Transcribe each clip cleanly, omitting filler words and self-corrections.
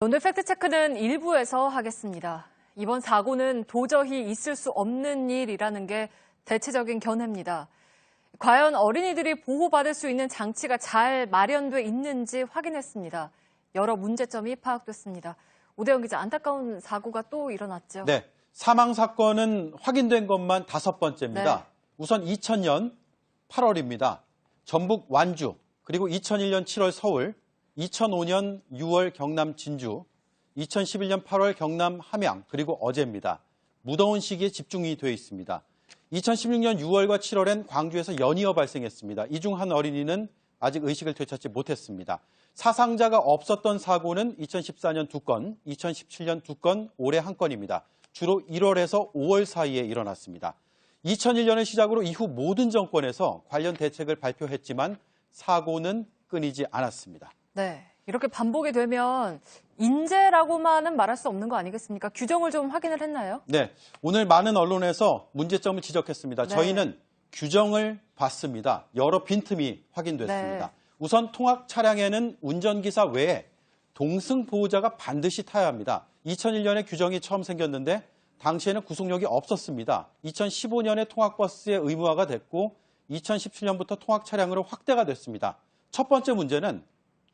오늘 팩트체크는 일부에서 하겠습니다. 이번 사고는 도저히 있을 수 없는 일이라는 게 대체적인 견해입니다. 과연 어린이들이 보호받을 수 있는 장치가 잘 마련돼 있는지 확인했습니다. 여러 문제점이 파악됐습니다. 오대영 기자, 안타까운 사고가 또 일어났죠? 네, 사망 사건은 확인된 것만 5번째입니다. 네. 우선 2000년 8월입니다. 전북 완주, 그리고 2001년 7월 서울, 2005년 6월 경남 진주, 2011년 8월 경남 함양, 그리고 어제입니다. 무더운 시기에 집중이 되어 있습니다. 2016년 6월과 7월엔 광주에서 연이어 발생했습니다. 이 중 한 어린이는 아직 의식을 되찾지 못했습니다. 사상자가 없었던 사고는 2014년 2건, 2017년 2건, 올해 1건입니다. 주로 1월에서 5월 사이에 일어났습니다. 2001년을 시작으로 이후 모든 정권에서 관련 대책을 발표했지만 사고는 끊이지 않았습니다. 네, 이렇게 반복이 되면 인재라고만은 말할 수 없는 거 아니겠습니까? 규정을 좀 확인을 했나요? 네, 오늘 많은 언론에서 문제점을 지적했습니다. 네. 저희는 규정을 봤습니다. 여러 빈틈이 확인됐습니다. 네. 우선 통학 차량에는 운전기사 외에 동승 보호자가 반드시 타야 합니다. 2001년에 규정이 처음 생겼는데 당시에는 구속력이 없었습니다. 2015년에 통학버스의 의무화가 됐고 2017년부터 통학 차량으로 확대가 됐습니다. 첫 번째 문제는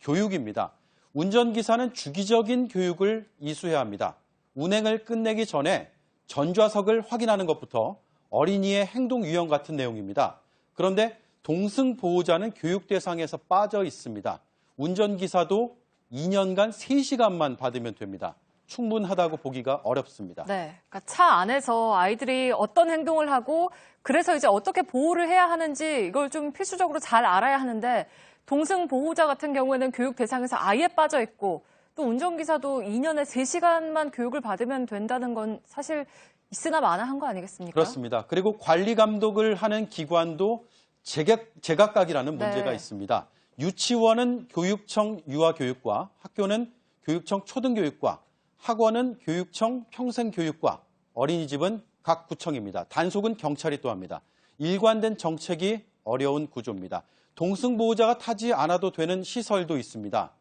교육입니다. 운전기사는 주기적인 교육을 이수해야 합니다. 운행을 끝내기 전에 전좌석을 확인하는 것부터 어린이의 행동 유형 같은 내용입니다. 그런데 동승 보호자는 교육 대상에서 빠져 있습니다. 운전기사도 2년간 3시간만 받으면 됩니다. 충분하다고 보기가 어렵습니다. 네, 그러니까 차 안에서 아이들이 어떤 행동을 하고 그래서 이제 어떻게 보호를 해야 하는지 이걸 좀 필수적으로 잘 알아야 하는데 동승 보호자 같은 경우에는 교육 대상에서 아예 빠져 있고 또 운전기사도 2년에 3시간만 교육을 받으면 된다는 건 사실 있으나 마나한 거 아니겠습니까? 그렇습니다. 그리고 관리 감독을 하는 기관도 제각각이라는 문제가 네. 있습니다. 유치원은 교육청 유아교육과, 학교는 교육청 초등교육과, 학원은 교육청 평생교육과, 어린이집은 각 구청입니다. 단속은 경찰이 또 합니다. 일관된 정책이 어려운 구조입니다. 동승보호자가 타지 않아도 되는 시설도 있습니다.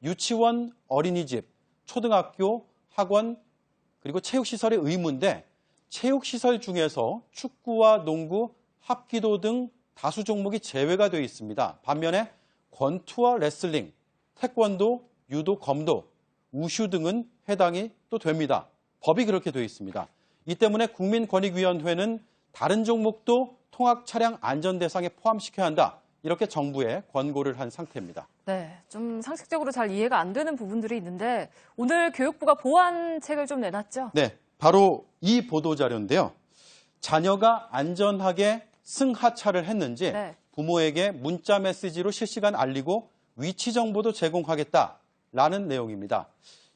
유치원, 어린이집, 초등학교, 학원, 그리고 체육시설의 의무인데 체육시설 중에서 축구와 농구, 합기도 등 다수 종목이 제외가 되어 있습니다. 반면에 권투와 레슬링, 태권도, 유도, 검도, 우슈 등은 해당이 또 됩니다. 법이 그렇게 되어 있습니다. 이 때문에 국민권익위원회는 다른 종목도 통학 차량 안전 대상에 포함시켜야 한다. 이렇게 정부에 권고를 한 상태입니다. 네, 좀 상식적으로 잘 이해가 안 되는 부분들이 있는데 오늘 교육부가 보완책을 좀 내놨죠? 네, 바로 이 보도자료인데요. 자녀가 안전하게 승하차를 했는지 네. 부모에게 문자 메시지로 실시간 알리고 위치 정보도 제공하겠다라는 내용입니다.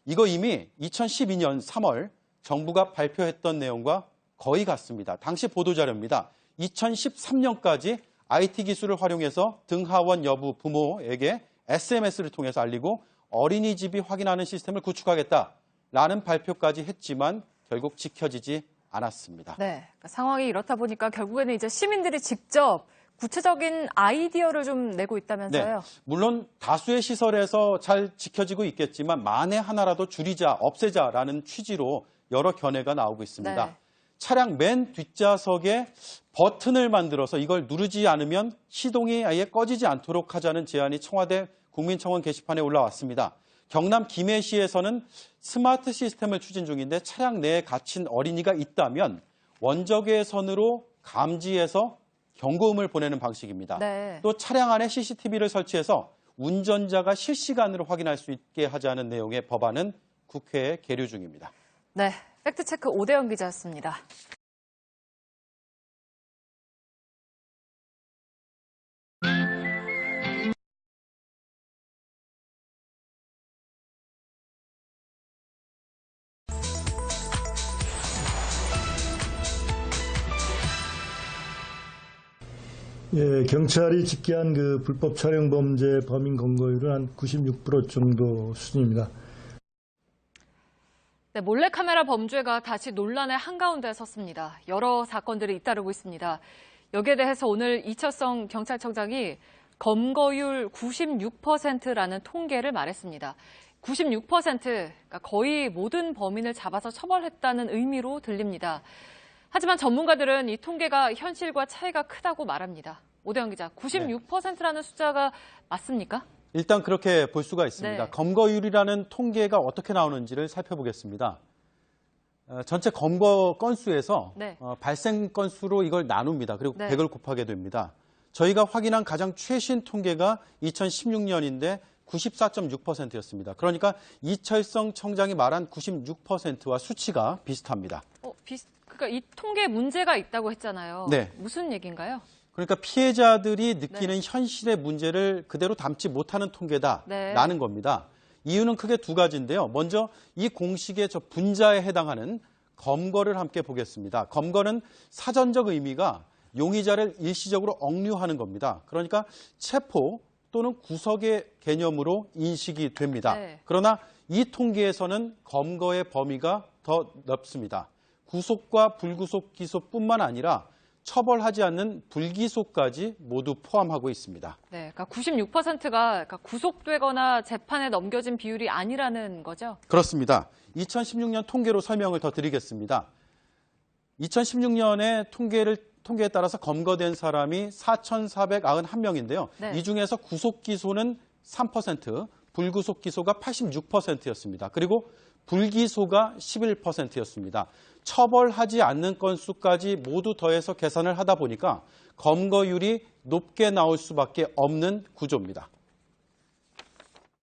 이거 이미 2012년 3월 정부가 발표했던 내용과 거의 같습니다. 당시 보도자료입니다. 2013년까지 IT 기술을 활용해서 등하원 여부 부모에게 SMS를 통해서 알리고 어린이집이 확인하는 시스템을 구축하겠다라는 발표까지 했지만 결국 지켜지지 않았습니다. 네, 그러니까 상황이 이렇다 보니까 결국에는 이제 시민들이 직접 구체적인 아이디어를 좀 내고 있다면서요? 네, 물론 다수의 시설에서 잘 지켜지고 있겠지만 만에 하나라도 줄이자, 없애자라는 취지로 여러 견해가 나오고 있습니다. 네. 차량 맨 뒷좌석에 버튼을 만들어서 이걸 누르지 않으면 시동이 아예 꺼지지 않도록 하자는 제안이 청와대 국민청원 게시판에 올라왔습니다. 경남 김해시에서는 스마트 시스템을 추진 중인데 차량 내에 갇힌 어린이가 있다면 원적외 선으로 감지해서 경고음을 보내는 방식입니다. 네. 또 차량 안에 CCTV를 설치해서 운전자가 실시간으로 확인할 수 있게 하자는 내용의 법안은 국회에 계류 중입니다. 네, 팩트체크 오대영 기자였습니다. 예, 경찰이 집계한 그 불법 촬영 범죄 범인 검거율은 한 96% 정도 수준입니다. 네, 몰래카메라 범죄가 다시 논란의 한가운데 섰습니다. 여러 사건들이 잇따르고 있습니다. 여기에 대해서 오늘 이철성 경찰청장이 검거율 96%라는 통계를 말했습니다. 96%, 그러니까 거의 모든 범인을 잡아서 처벌했다는 의미로 들립니다. 하지만 전문가들은 이 통계가 현실과 차이가 크다고 말합니다. 오대영 기자, 96%라는 숫자가 맞습니까? 일단 그렇게 볼 수가 있습니다. 네. 검거율이라는 통계가 어떻게 나오는지를 살펴보겠습니다. 전체 검거 건수에서 네. 발생 건수로 이걸 나눕니다. 그리고 네. 100을 곱하게 됩니다. 저희가 확인한 가장 최신 통계가 2016년인데 94.6%였습니다. 그러니까 이철성 청장이 말한 96%와 수치가 비슷합니다. 그러니까 이 통계에 문제가 있다고 했잖아요. 네. 무슨 얘기인가요? 그러니까 피해자들이 느끼는 현실의 문제를 그대로 담지 못하는 통계다라는 네. 겁니다. 이유는 크게 두 가지인데요. 먼저 이 공식의 저 분자에 해당하는 검거를 함께 보겠습니다. 검거는 사전적 의미가 용의자를 일시적으로 억류하는 겁니다. 그러니까 체포 또는 구속의 개념으로 인식이 됩니다. 네. 그러나 이 통계에서는 검거의 범위가 더 넓습니다. 구속과 불구속 기소뿐만 아니라 처벌하지 않는 불기소까지 모두 포함하고 있습니다. 네, 그러니까 96%가 구속되거나 재판에 넘겨진 비율이 아니라는 거죠? 그렇습니다. 2016년 통계로 설명을 더 드리겠습니다. 2016년에 통계에 따라서 검거된 사람이 4,491명인데요. 네. 이 중에서 구속 기소는 3%, 불구속 기소가 86%였습니다. 그리고 불기소가 11%였습니다. 처벌하지 않는 건수까지 모두 더해서 계산을 하다 보니까 검거율이 높게 나올 수밖에 없는 구조입니다.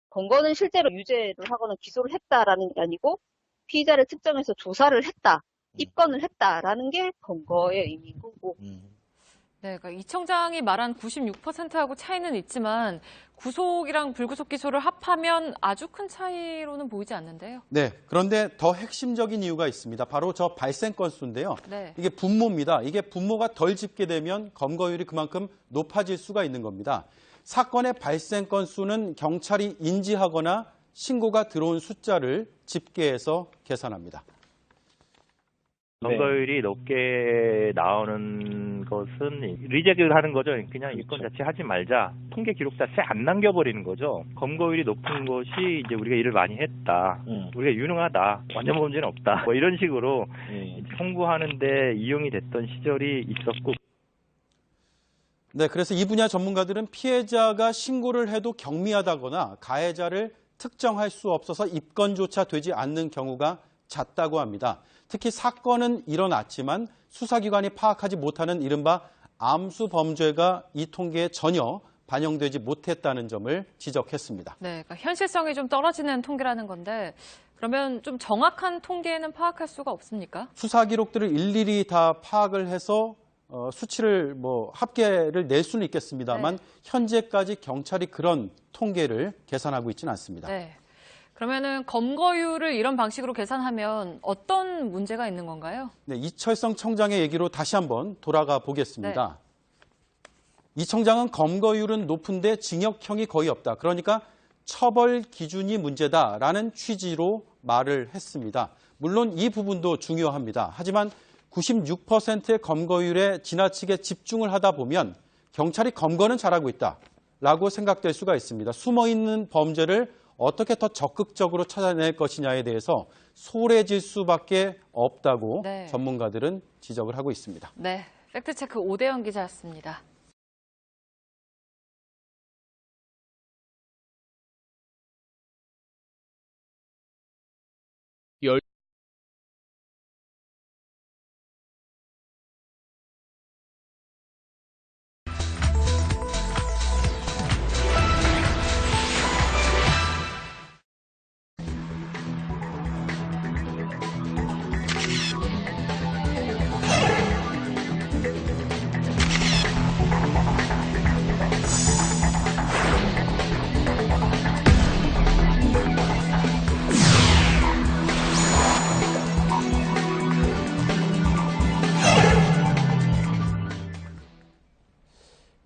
검거는 실제로 유죄를 하거나 기소를 했다라는 게 아니고 피의자를 특정해서 조사를 했다, 입건을 했다라는 게 검거의 의미인 거고. 네, 그러니까 이 청장이 말한 96%하고 차이는 있지만 구속이랑 불구속 기소를 합하면 아주 큰 차이로는 보이지 않는데요. 네, 그런데 더 핵심적인 이유가 있습니다. 바로 저 발생 건수인데요. 네. 이게 분모입니다. 이게 분모가 덜 집계되면 검거율이 그만큼 높아질 수가 있는 겁니다. 사건의 발생 건수는 경찰이 인지하거나 신고가 들어온 숫자를 집계해서 계산합니다. 검거율이 높게 나오는 것은 리젝을 하는 거죠. 그냥 입건 자체 하지 말자. 통계 기록 자체 안 남겨버리는 거죠. 검거율이 높은 것이 이제 우리가 일을 많이 했다. 우리가 유능하다. 완전 범죄는 없다. 뭐 이런 식으로 홍보하는데 이용이 됐던 시절이 있었고. 네, 그래서 이 분야 전문가들은 피해자가 신고를 해도 경미하다거나 가해자를 특정할 수 없어서 입건조차 되지 않는 경우가 잦다고 합니다. 특히 사건은 일어났지만 수사기관이 파악하지 못하는 이른바 암수 범죄가 이 통계에 전혀 반영되지 못했다는 점을 지적했습니다. 네, 그러니까 현실성이 좀 떨어지는 통계라는 건데 그러면 좀 정확한 통계는 파악할 수가 없습니까? 수사 기록들을 일일이 다 파악을 해서 수치를 합계를 낼 수는 있겠습니다만 네. 현재까지 경찰이 그런 통계를 계산하고 있지는 않습니다. 네. 그러면은 검거율을 이런 방식으로 계산하면 어떤 문제가 있는 건가요? 네, 이철성 청장의 얘기로 다시 한번 돌아가 보겠습니다. 네. 이 청장은 검거율은 높은데 징역형이 거의 없다. 그러니까 처벌 기준이 문제다라는 취지로 말을 했습니다. 물론 이 부분도 중요합니다. 하지만 96%의 검거율에 지나치게 집중을 하다 보면 경찰이 검거는 잘하고 있다라고 생각될 수가 있습니다. 숨어있는 범죄를 어떻게 더 적극적으로 찾아낼 것이냐에 대해서 소홀해질 수밖에 없다고 네. 전문가들은 지적을 하고 있습니다. 네, 팩트체크 오대영 기자였습니다.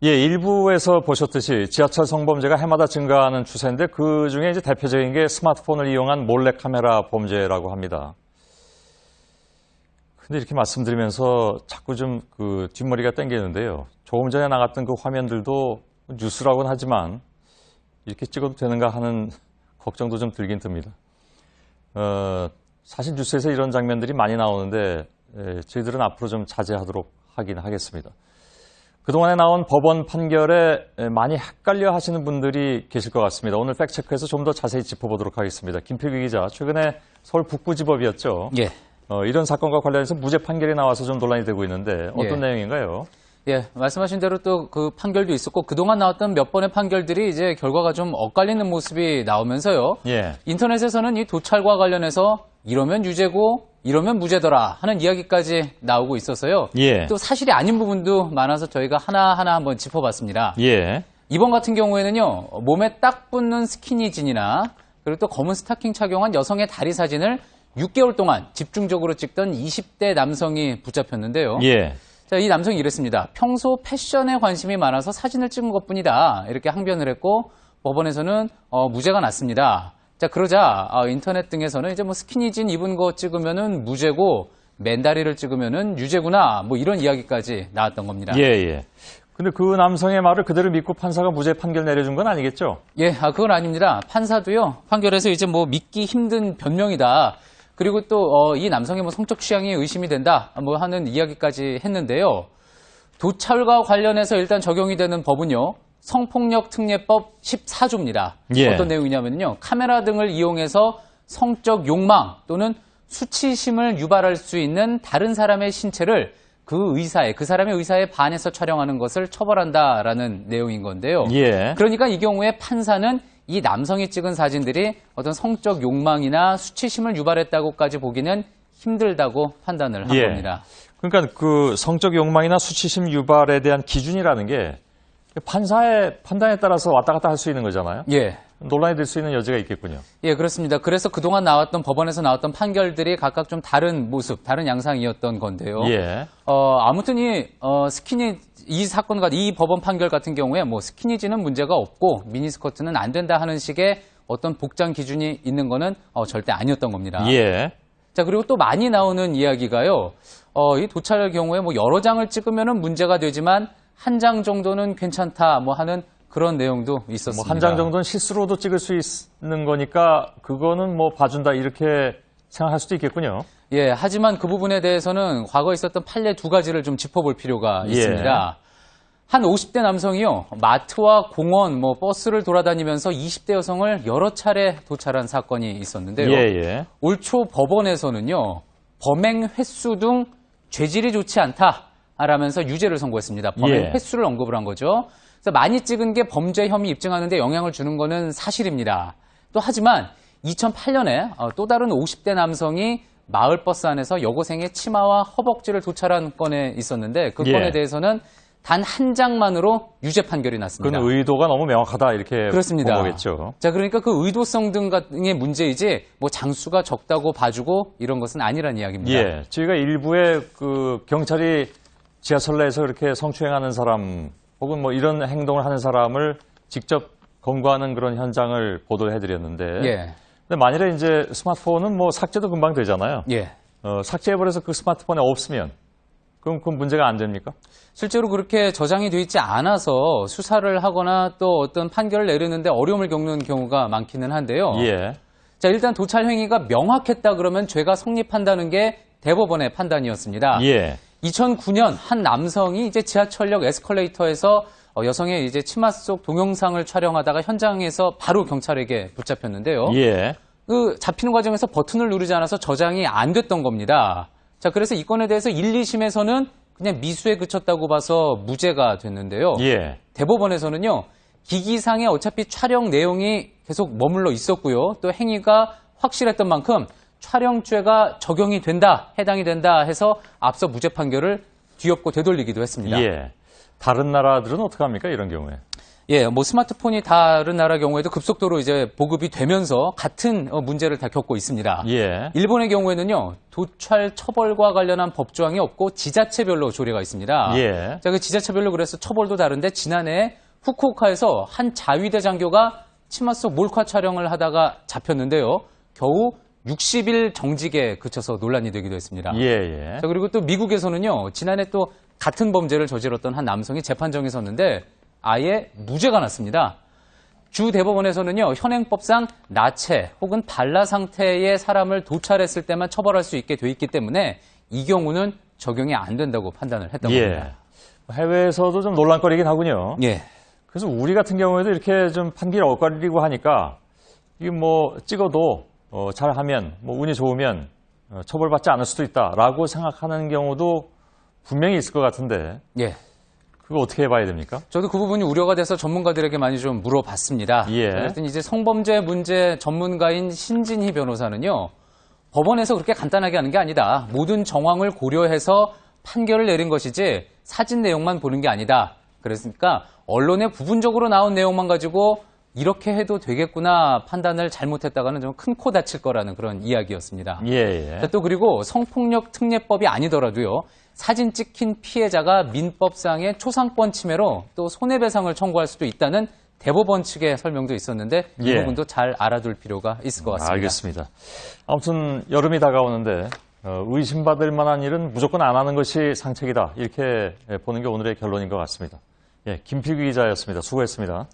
예, 일부에서 보셨듯이 지하철 성범죄가 해마다 증가하는 추세인데 그 중에 이제 대표적인 게 스마트폰을 이용한 몰래카메라 범죄라고 합니다. 근데 이렇게 말씀드리면서 자꾸 좀 뒷머리가 땡기는데요. 조금 전에 나갔던 그 화면들도 뉴스라고는 하지만 이렇게 찍어도 되는가 하는 걱정도 좀 들긴 듭니다. 사실 뉴스에서 이런 장면들이 많이 나오는데 저희들은 앞으로 좀 자제하도록 하긴 하겠습니다. 그동안에 나온 법원 판결에 많이 헷갈려 하시는 분들이 계실 것 같습니다. 오늘 팩트체크에서 좀 더 자세히 짚어보도록 하겠습니다. 김필규 기자, 최근에 서울 북부지법이었죠. 예. 이런 사건과 관련해서 무죄 판결이 나와서 좀 논란이 되고 있는데 어떤 예. 내용인가요? 예, 말씀하신 대로 또 그 판결도 있었고 그동안 나왔던 몇 번의 판결들이 이제 결과가 좀 엇갈리는 모습이 나오면서요. 예. 인터넷에서는 이 도찰과 관련해서 이러면 유죄고 이러면 무죄더라 하는 이야기까지 나오고 있어서요. 예. 또 사실이 아닌 부분도 많아서 저희가 하나하나 한번 짚어봤습니다. 예. 이번 같은 경우에는요. 몸에 딱 붙는 스키니진이나 그리고 또 검은 스타킹 착용한 여성의 다리 사진을 6개월 동안 집중적으로 찍던 20대 남성이 붙잡혔는데요. 예. 자, 이 남성이 이랬습니다. 평소 패션에 관심이 많아서 사진을 찍은 것뿐이다. 이렇게 항변을 했고 법원에서는 무죄가 났습니다. 자, 그러자 인터넷 등에서는 이제 뭐 스키니진 입은 거 찍으면은 무죄고 맨다리를 찍으면은 유죄구나. 뭐 이런 이야기까지 나왔던 겁니다. 예, 예. 근데 그 남성의 말을 그대로 믿고 판사가 무죄 판결 내려준 건 아니겠죠? 예, 그건 아닙니다. 판사도요. 판결에서 이제 뭐 믿기 힘든 변명이다. 그리고 또 이 남성의 뭐 성적 취향이 의심이 된다. 뭐 하는 이야기까지 했는데요. 도찰과 관련해서 일단 적용이 되는 법은요. 성폭력 특례법 14조입니다. 예. 어떤 내용이냐면요. 카메라 등을 이용해서 성적 욕망 또는 수치심을 유발할 수 있는 다른 사람의 신체를 그 사람의 의사에 반해서 촬영하는 것을 처벌한다라는 내용인 건데요. 예. 그러니까 이 경우에 판사는 이 남성이 찍은 사진들이 어떤 성적 욕망이나 수치심을 유발했다고까지 보기는 힘들다고 판단을 한 예. 겁니다. 그러니까 그 성적 욕망이나 수치심 유발에 대한 기준이라는 게 판사의 판단에 따라서 왔다 갔다 할 수 있는 거잖아요. 예. 논란이 될 수 있는 여지가 있겠군요. 예, 그렇습니다. 그래서 그동안 나왔던 법원에서 나왔던 판결들이 각각 좀 다른 모습, 다른 양상이었던 건데요. 예. 아무튼 이 사건과 이 법원 판결 같은 경우에 뭐 스키니진은 문제가 없고 미니스커트는 안 된다 하는 식의 어떤 복장 기준이 있는 거는 절대 아니었던 겁니다. 예. 자, 그리고 또 많이 나오는 이야기가요. 이 도찰 경우에 뭐 여러 장을 찍으면은 문제가 되지만 한 장 정도는 괜찮다 뭐 하는 그런 내용도 있었습니다. 뭐 한 장 정도는 실수로도 찍을 수 있는 거니까 그거는 뭐 봐준다 이렇게 생각할 수도 있겠군요. 예, 하지만 그 부분에 대해서는 과거에 있었던 판례 두 가지를 좀 짚어볼 필요가 있습니다. 한 50대 남성이요, 마트와 공원, 뭐 버스를 돌아다니면서 20대 여성을 여러 차례 도찰한 사건이 있었는데요. 예. 올 초 법원에서는요, 범행 횟수 등 죄질이 좋지 않다라면서 유죄를 선고했습니다. 범행 예. 횟수를 언급을 한 거죠. 그래서 많이 찍은 게 범죄 혐의 입증하는 데 영향을 주는 거는 사실입니다. 또 하지만 2008년에 또 다른 50대 남성이 마을버스 안에서 여고생의 치마와 허벅지를 도찰한 건에 있었는데 그 건에 예. 대해서는 단 한 장만으로 유죄 판결이 났습니다. 그건 의도가 너무 명확하다 이렇게 그렇습니다. 본 거겠죠. 자, 그러니까 그 의도성 등의 문제이지 뭐 장수가 적다고 봐주고 이런 것은 아니란 이야기입니다. 예. 저희가 일부에 그 경찰이 지하철 내에서 이렇게 성추행하는 사람 혹은 뭐 이런 행동을 하는 사람을 직접 검거하는 그런 현장을 보도를 해드렸는데 예. 근데 만일에 이제 스마트폰은 뭐 삭제도 금방 되잖아요. 예. 삭제해버려서 그 스마트폰에 없으면 그럼 그 문제가 안 됩니까? 실제로 그렇게 저장이 돼 있지 않아서 수사를 하거나 또 어떤 판결을 내리는데 어려움을 겪는 경우가 많기는 한데요. 예. 자, 일단 도찰 행위가 명확했다 그러면 죄가 성립한다는 게 대법원의 판단이었습니다. 예. 2009년 한 남성이 이제 지하철역 에스컬레이터에서 여성의 이제 치마 속 동영상을 촬영하다가 현장에서 바로 경찰에게 붙잡혔는데요. 예. 그 잡히는 과정에서 버튼을 누르지 않아서 저장이 안 됐던 겁니다. 자, 그래서 이 건에 대해서 1, 2심에서는 그냥 미수에 그쳤다고 봐서 무죄가 됐는데요. 예. 대법원에서는요, 기기상에 어차피 촬영 내용이 계속 머물러 있었고요. 또 행위가 확실했던 만큼 촬영죄가 적용이 된다, 해당이 된다 해서 앞서 무죄 판결을 뒤엎고 되돌리기도 했습니다. 예. 다른 나라들은 어떻게 합니까? 이런 경우에. 예, 뭐 스마트폰이 다른 나라 경우에도 급속도로 이제 보급이 되면서 같은 문제를 다 겪고 있습니다. 예. 일본의 경우에는요, 도찰 처벌과 관련한 법조항이 없고 지자체별로 조례가 있습니다. 예. 자, 그 지자체별로 그래서 처벌도 다른데 지난해 후쿠오카에서 한 자위대 장교가 치마 속 몰카 촬영을 하다가 잡혔는데요. 겨우 60일 정직에 그쳐서 논란이 되기도 했습니다. 예. 자, 그리고 또 미국에서는요, 지난해 또 같은 범죄를 저질렀던 한 남성이 재판정에 섰는데 아예 무죄가 났습니다. 주 대법원에서는요, 현행법상 나체 혹은 발라 상태의 사람을 도찰했을 때만 처벌할 수 있게 돼 있기 때문에 이 경우는 적용이 안 된다고 판단을 했다고 합니다. 해외에서도 좀 논란거리긴 하군요. 예. 그래서 우리 같은 경우에도 이렇게 좀 판결이 엇갈리고 하니까 이게 뭐 찍어도 잘하면 뭐 운이 좋으면 처벌받지 않을 수도 있다라고 생각하는 경우도 분명히 있을 것 같은데 예. 그거 어떻게 해봐야 됩니까? 저도 그 부분이 우려가 돼서 전문가들에게 많이 좀 물어봤습니다. 예. 그랬더니 이제 성범죄 문제 전문가인 신진희 변호사는요, 법원에서 그렇게 간단하게 하는 게 아니다. 모든 정황을 고려해서 판결을 내린 것이지 사진 내용만 보는 게 아니다. 그랬으니까 언론에 부분적으로 나온 내용만 가지고 이렇게 해도 되겠구나 판단을 잘못했다가는 좀 큰 코 다칠 거라는 그런 이야기였습니다. 예. 또 그리고 성폭력 특례법이 아니더라도요, 사진 찍힌 피해자가 민법상의 초상권 침해로 또 손해배상을 청구할 수도 있다는 대법원 측의 설명도 있었는데 이 예. 부분도 잘 알아둘 필요가 있을 것 같습니다. 알겠습니다. 아무튼 여름이 다가오는데 의심받을 만한 일은 무조건 안 하는 것이 상책이다. 이렇게 보는 게 오늘의 결론인 것 같습니다. 예, 김필규 기자였습니다. 수고했습니다.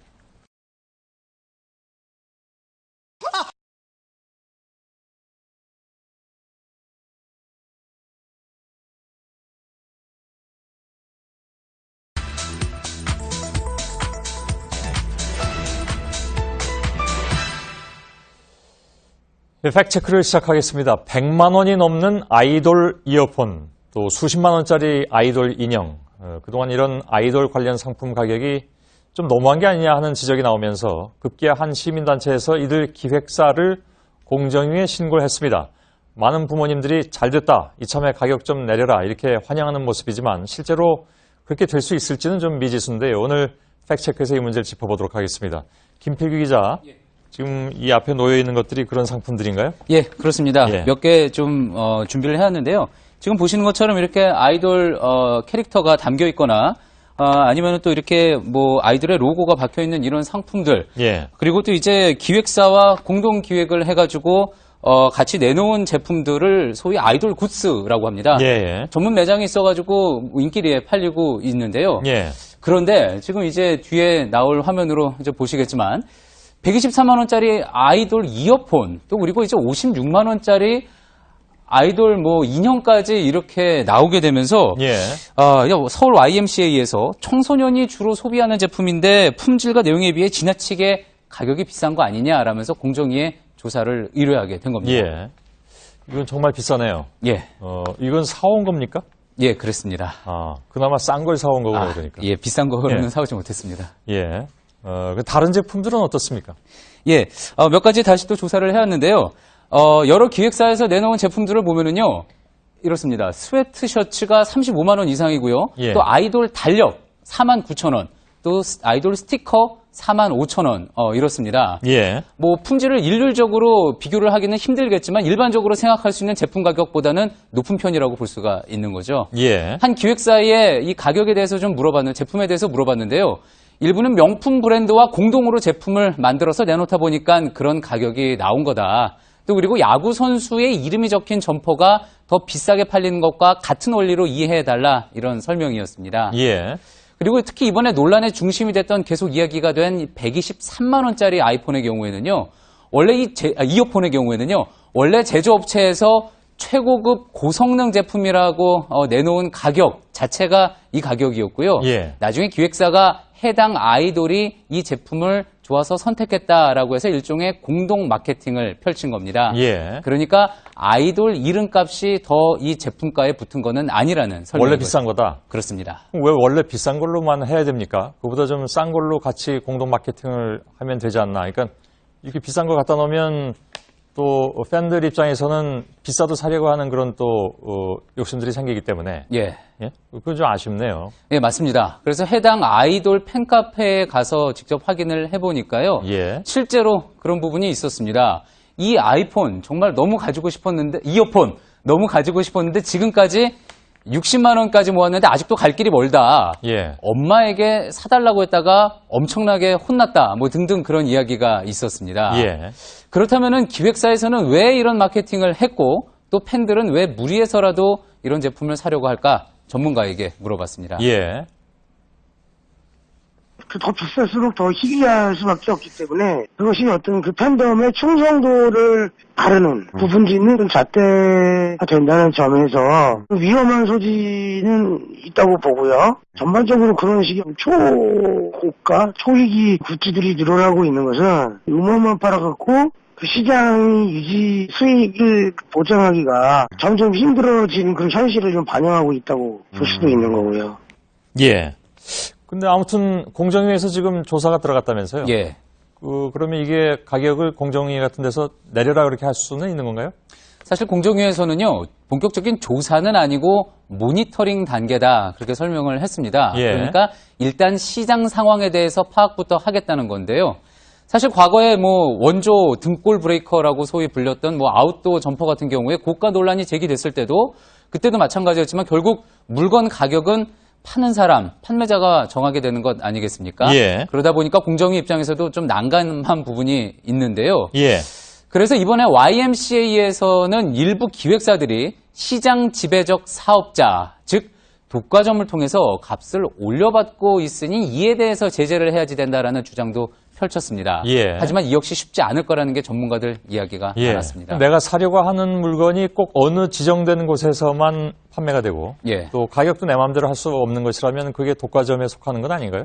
팩트체크를 시작하겠습니다. 100만 원이 넘는 아이돌 이어폰, 또 수십만 원짜리 아이돌 인형, 그동안 이런 아이돌 관련 상품 가격이 좀 너무한 게 아니냐 하는 지적이 나오면서 급기야 한 시민단체에서 이들 기획사를 공정위에 신고를 했습니다. 많은 부모님들이 잘 됐다, 이참에 가격 좀 내려라 이렇게 환영하는 모습이지만 실제로 그렇게 될 수 있을지는 좀 미지수인데요. 오늘 팩트체크에서 이 문제를 짚어보도록 하겠습니다. 김필규 기자. 지금 이 앞에 놓여 있는 것들이 그런 상품들인가요? 예, 그렇습니다. 예. 몇 개 좀 준비를 해왔는데요. 지금 보시는 것처럼 이렇게 아이돌 캐릭터가 담겨 있거나 아니면 또 이렇게 뭐 아이돌의 로고가 박혀 있는 이런 상품들. 예. 그리고 또 이제 기획사와 공동 기획을 해가지고 같이 내놓은 제품들을 소위 아이돌 굿즈라고 합니다. 예. 전문 매장이 있어가지고 인기리에 팔리고 있는데요. 예. 그런데 지금 이제 뒤에 나올 화면으로 이제 보시겠지만 124만 원짜리 아이돌 이어폰, 또 그리고 이제 56만 원짜리 아이돌 뭐 인형까지 이렇게 나오게 되면서 예. 서울 YMCA에서 청소년이 주로 소비하는 제품인데 품질과 내용에 비해 지나치게 가격이 비싼 거 아니냐라면서 공정위에 조사를 의뢰하게 된 겁니다. 예. 이건 정말 비싸네요. 예. 이건 사온 겁니까? 예, 그렇습니다. 그나마 싼 걸 사온 거구나, 그러니까. 예, 비싼 거는 예. 사오지 못했습니다. 예. 다른 제품들은 어떻습니까? 예, 몇 가지 다시 또 조사를 해왔는데요. 여러 기획사에서 내놓은 제품들을 보면은요, 이렇습니다. 스웨트셔츠가 35만 원 이상이고요. 예. 또 아이돌 달력 4만 9천 원, 또 아이돌 스티커 4만 5천 원, 이렇습니다. 예. 뭐 품질을 일률적으로 비교를 하기는 힘들겠지만 일반적으로 생각할 수 있는 제품 가격보다는 높은 편이라고 볼 수가 있는 거죠. 예. 한 기획사에 이 가격에 대해서 좀 제품에 대해서 물어봤는데요. 일부는 명품 브랜드와 공동으로 제품을 만들어서 내놓다 보니까 그런 가격이 나온 거다. 또 그리고 야구 선수의 이름이 적힌 점퍼가 더 비싸게 팔리는 것과 같은 원리로 이해해달라, 이런 설명이었습니다. 예. 그리고 특히 이번에 논란의 중심이 됐던, 계속 이야기가 된 123만 원짜리 아이폰의 경우에는요, 이어폰의 경우에는요, 원래 제조업체에서 최고급 고성능 제품이라고 내놓은 가격 자체가 이 가격이었고요. 예. 나중에 기획사가 해당 아이돌이 이 제품을 좋아서 선택했다라고 해서 일종의 공동 마케팅을 펼친 겁니다. 예. 그러니까 아이돌 이름값이 더 이 제품가에 붙은 거는 아니라는 설명인 원래 거죠. 비싼 거다. 그렇습니다. 왜 원래 비싼 걸로만 해야 됩니까? 그보다 좀 싼 걸로 같이 공동 마케팅을 하면 되지 않나. 그러니까 이렇게 비싼 거 갖다 놓으면 또 팬들 입장에서는 비싸도 사려고 하는 그런 또 욕심들이 생기기 때문에 예. 예? 그건 좀 아쉽네요. 예, 맞습니다. 그래서 해당 아이돌 팬카페에 가서 직접 확인을 해보니까요. 예. 실제로 그런 부분이 있었습니다. 이 아이폰 정말 너무 가지고 싶었는데, 이어폰 너무 가지고 싶었는데 지금까지 60만 원까지 모았는데 아직도 갈 길이 멀다. 예. 엄마에게 사달라고 했다가 엄청나게 혼났다. 뭐 등등 그런 이야기가 있었습니다. 예. 그렇다면은 기획사에서는 왜 이런 마케팅을 했고 또 팬들은 왜 무리해서라도 이런 제품을 사려고 할까? 전문가에게 물어봤습니다. 예. 더 비쌀수록 더 희귀할 수밖에 없기 때문에 그것이 어떤 그 팬덤의 충성도를 가르는 부분도 있는 잣대가 된다는 점에서 위험한 소지는 있다고 보고요. 전반적으로 그런 식의 초고가, 초희귀 굿즈들이 늘어나고 있는 것은 음원만 팔아갖고 그 시장 유지 수익을 보장하기가 점점 힘들어지는 그런 현실을 좀 반영하고 있다고 볼 수도 있는 거고요. 예. 근데 아무튼 공정위에서 지금 조사가 들어갔다면서요? 예. 그러면 이게 가격을 공정위 같은 데서 내려라 그렇게 할 수는 있는 건가요? 사실 공정위에서는요, 본격적인 조사는 아니고 모니터링 단계다 그렇게 설명을 했습니다. 예. 그러니까 일단 시장 상황에 대해서 파악부터 하겠다는 건데요. 사실 과거에 원조 등골 브레이커라고 소위 불렸던 아웃도어 점퍼 같은 경우에 고가 논란이 제기됐을 때도 그때도 마찬가지였지만 결국 물건 가격은 파는 사람, 판매자가 정하게 되는 것 아니겠습니까? 예. 그러다 보니까 공정위 입장에서도 좀 난감한 부분이 있는데요. 예. 그래서 이번에 YMCA에서는 일부 기획사들이 시장 지배적 사업자, 즉 독과점을 통해서 값을 올려받고 있으니 이에 대해서 제재를 해야지 된다라는 주장도 펼쳤습니다. 예. 하지만 이 역시 쉽지 않을 거라는 게 전문가들 이야기가 많았습니다. 내가 사려고 하는 물건이 꼭 어느 지정되는 곳에서만 판매가 되고 예. 또 가격도 내 마음대로 할 수 없는 것이라면 그게 독과점에 속하는 건 아닌가요?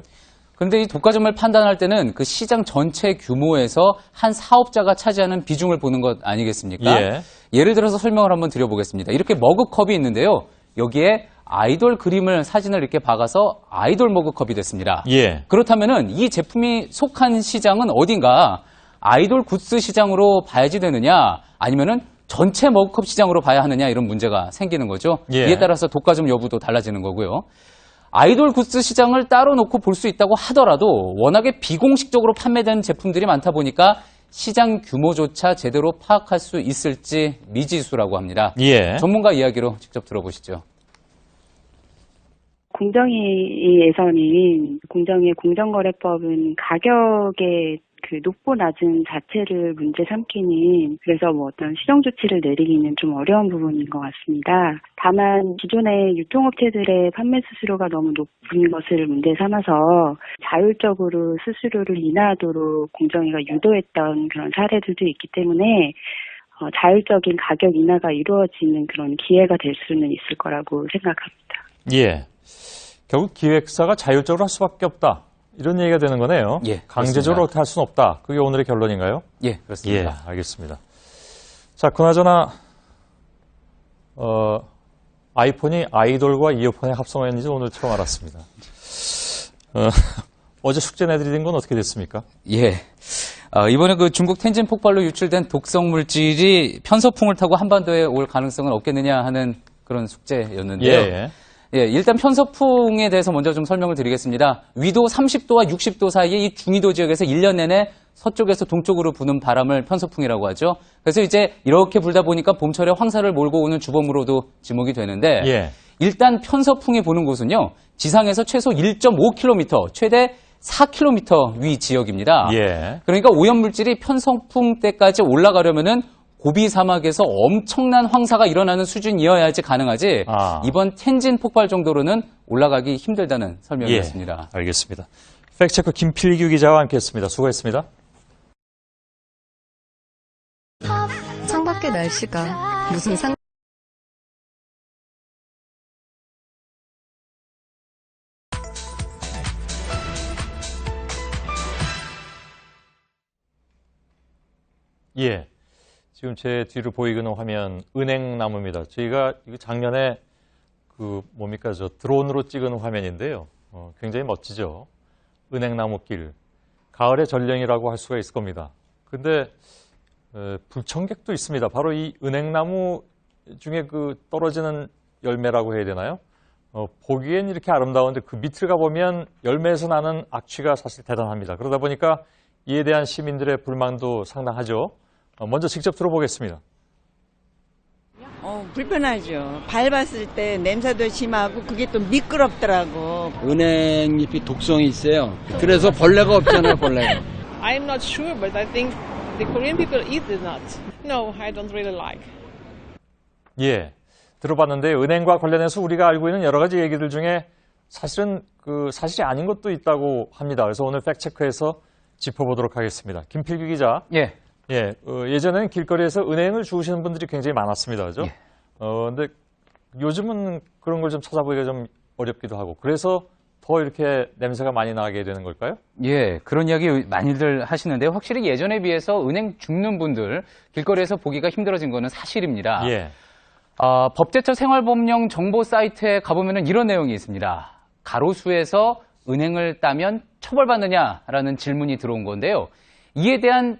그런데 이 독과점을 판단할 때는 그 시장 전체 규모에서 한 사업자가 차지하는 비중을 보는 것 아니겠습니까? 예. 예를 들어서 설명을 한번 드려보겠습니다. 이렇게 머그컵이 있는데요. 여기에 아이돌 그림을 사진을 이렇게 박아서 아이돌 머그컵이 됐습니다. 예. 그렇다면은 이 제품이 속한 시장은 어딘가 아이돌 굿즈 시장으로 봐야지 되느냐 아니면은 전체 머그컵 시장으로 봐야 하느냐 이런 문제가 생기는 거죠. 예. 이에 따라서 독과점 여부도 달라지는 거고요. 아이돌 굿즈 시장을 따로 놓고 볼 수 있다고 하더라도 워낙에 비공식적으로 판매된 제품들이 많다 보니까 시장 규모조차 제대로 파악할 수 있을지 미지수라고 합니다. 예. 전문가 이야기로 직접 들어보시죠. 공정위에서는 공정위의 공정거래법은 가격의 그 높고 낮은 자체를 문제 삼기는 그래서 어떤 시정 조치를 내리기는 좀 어려운 부분인 것 같습니다. 다만 기존의 유통업체들의 판매 수수료가 너무 높은 것을 문제 삼아서 자율적으로 수수료를 인하하도록 공정위가 유도했던 그런 사례들도 있기 때문에 자율적인 가격 인하가 이루어지는 그런 기회가 될 수는 있을 거라고 생각합니다. 예. 결국 기획사가 자율적으로 할 수밖에 없다. 이런 얘기가 되는 거네요. 예, 강제적으로 어떻게 할 수는 없다. 그게 오늘의 결론인가요? 예, 그렇습니다. 예, 알겠습니다. 자, 그나저나 아이폰이 아이돌과 이어폰의 합성어였는지 오늘 처음 알았습니다. 어제 숙제 내드린 건 어떻게 됐습니까? 예. 이번에 그 중국 텐진 폭발로 유출된 독성 물질이 편서풍을 타고 한반도에 올 가능성은 없겠느냐 하는 그런 숙제였는데요. 예. 예, 일단 편서풍에 대해서 먼저 좀 설명을 드리겠습니다. 위도 30도와 60도 사이에 이 중위도 지역에서 1년 내내 서쪽에서 동쪽으로 부는 바람을 편서풍이라고 하죠. 그래서 이제 이렇게 불다 보니까 봄철에 황사를 몰고 오는 주범으로도 지목이 되는데 예. 일단 편서풍이 부는 곳은요. 지상에서 최소 1.5km, 최대 4km 위 지역입니다. 예. 그러니까 오염물질이 편서풍 때까지 올라가려면은 고비 사막에서 엄청난 황사가 일어나는 수준이어야지 가능하지 이번 텐진 폭발 정도로는 올라가기 힘들다는 설명이었습니다. 예, 알겠습니다. 팩트체크 김필규 기자와 함께했습니다. 수고했습니다. 창밖의 날씨가 무슨 상... 예. 지금 제 뒤로 보이는 화면 은행나무입니다. 저희가 작년에 저 드론으로 찍은 화면인데요. 굉장히 멋지죠. 은행나무길. 가을의 전령이라고 할 수가 있을 겁니다. 근데 불청객도 있습니다. 바로 이 은행나무 중에 떨어지는 열매라고 해야 되나요? 보기엔 이렇게 아름다운데 그 밑을 가보면 열매에서 나는 악취가 사실 대단합니다. 그러다 보니까 이에 대한 시민들의 불만도 상당하죠. 먼저 직접 들어보겠습니다. 불편하죠. 밟았을 때 냄새도 심하고 그게 또 미끄럽더라고. 은행잎이 독성이 있어요. 그래서 벌레가 없잖아요, 벌레가. I'm not sure, but I think the Korean people eat the nuts. No, I don't really like. 예, 들어봤는데 은행과 관련해서 우리가 알고 있는 여러 가지 얘기들 중에 사실은 그 사실이 아닌 것도 있다고 합니다. 그래서 오늘 팩트체크에서 짚어보도록 하겠습니다. 김필규 기자. 예. 예, 예전에는 길거리에서 은행을 주우시는 분들이 굉장히 많았습니다. 그죠? 예. 근데 요즘은 그런 걸 좀 찾아보기가 좀 어렵기도 하고 그래서 더 이렇게 냄새가 많이 나게 되는 걸까요? 예, 그런 이야기 많이들 하시는데 확실히 예전에 비해서 은행 줍는 분들 길거리에서 보기가 힘들어진 거는 사실입니다. 예. 법제처 생활법령 정보 사이트에 가보면 이런 내용이 있습니다. 가로수에서 은행을 따면 처벌받느냐라는 질문이 들어온 건데요. 이에 대한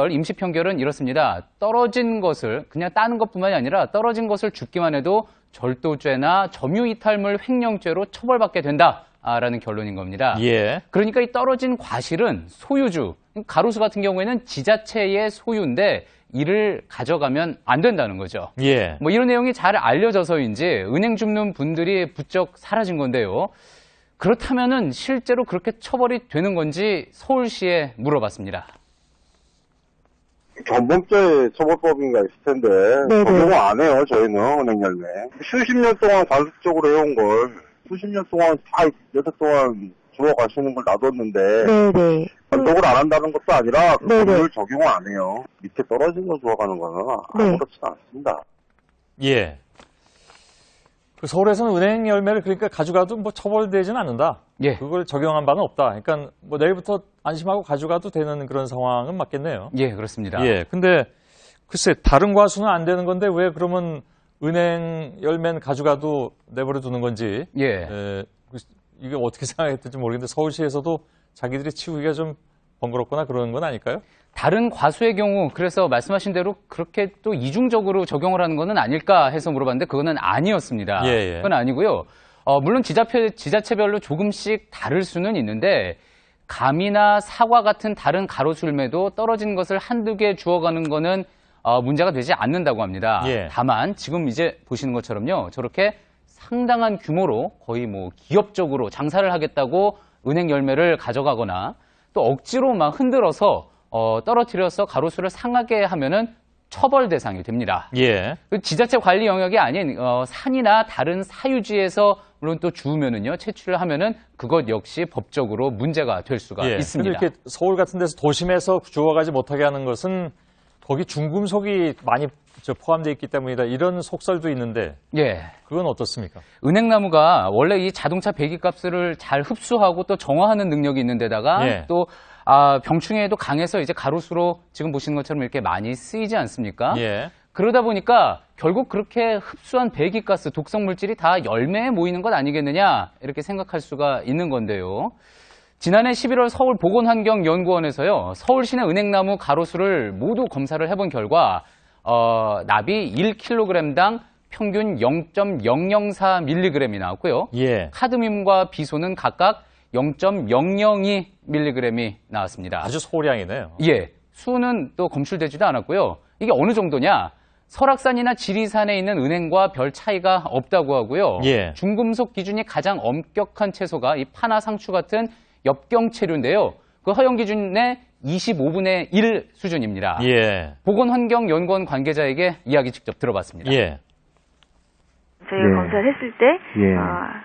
임시 편결은 이렇습니다. 떨어진 것을 그냥 따는 것뿐만이 아니라 떨어진 것을 줍기만 해도 절도죄나 점유이탈물 횡령죄로 처벌받게 된다라는 결론인 겁니다. 예. 그러니까 이 떨어진 과실은 소유주, 가로수 같은 경우에는 지자체의 소유인데 이를 가져가면 안 된다는 거죠. 예. 뭐 이런 내용이 잘 알려져서인지 은행 줍는 분들이 부쩍 사라진 건데요. 그렇다면은 실제로 그렇게 처벌이 되는 건지 서울시에 물어봤습니다. 전범죄 처벌법인가 있을 텐데 적용을 안 해요. 저희는 은행 열매 수십 년 동안 관습적으로 해온 걸 수십 년 동안 다 여태 동안 주워가시는 걸 놔뒀는데 단독을 안 한다는 것도 아니라 그걸 적용을 안 해요. 밑에 떨어진 거 주워가는 거는 아무렇지 않습니다. 예. 그 서울에서는 은행 열매를 그러니까 가져가도 뭐 처벌되지는 않는다. 예. 그걸 적용한 바는 없다. 그러니까 뭐 내일부터 안심하고 가져가도 되는 그런 상황은 맞겠네요. 예, 그렇습니다. 예. 근데 글쎄 다른 과수는 안 되는 건데 왜 그러면 은행 열매는 가져가도 내버려 두는 건지. 예. 이게 어떻게 생각했을지 모르겠는데 서울시에서도 자기들이 치우기가 좀 번거롭거나 그러는 건 아닐까요? 다른 과수의 경우 그래서 말씀하신 대로 그렇게 또 이중적으로 적용을 하는 것은 아닐까 해서 물어봤는데 그거는 아니었습니다. 예. 그건 아니고요. 물론 지자체별로 조금씩 다를 수는 있는데 감이나 사과 같은 다른 가로수매도 떨어진 것을 한두 개 주워가는 거는 문제가 되지 않는다고 합니다. 예. 다만 지금 이제 보시는 것처럼요. 저렇게 상당한 규모로 거의 뭐 기업적으로 장사를 하겠다고 은행 열매를 가져가거나 또 억지로 막 흔들어서 떨어뜨려서 가로수를 상하게 하면은 처벌 대상이 됩니다. 예. 지자체 관리 영역이 아닌 산이나 다른 사유지에서 물론 또 주우면은요 채취를 하면은 그것 역시 법적으로 문제가 될 수가 있습니다. 근데 이렇게 서울 같은 데서 도심에서 주워가지 못하게 하는 것은 거기 중금속이 많이 포함되어 있기 때문이다. 이런 속설도 있는데 예. 그건 어떻습니까? 은행나무가 원래 이 자동차 배기가스를 잘 흡수하고 또 정화하는 능력이 있는 데다가 또 병충해에도 강해서 이제 가로수로 지금 보시는 것처럼 이렇게 많이 쓰이지 않습니까? 예. 그러다 보니까 결국 그렇게 흡수한 배기가스, 독성 물질이 다 열매에 모이는 것 아니겠느냐 이렇게 생각할 수가 있는 건데요. 지난해 11월 서울보건환경연구원에서요. 서울시내 은행나무 가로수를 모두 검사를 해본 결과 납이 1kg당 평균 0.004mg이 나왔고요. 예. 카드뮴과 비소는 각각 0.002mg이 나왔습니다. 아주 소량이네요. 예. 수는 또 검출되지도 않았고요. 이게 어느 정도냐? 설악산이나 지리산에 있는 은행과 별 차이가 없다고 하고요. 예. 중금속 기준이 가장 엄격한 채소가 이 파나 상추 같은 엽경체류인데요. 그 허용 기준의 25분의 1 수준입니다. 예. 보건환경연구원 관계자에게 이야기 직접 들어봤습니다. 예. 저희가 검사를 했을 때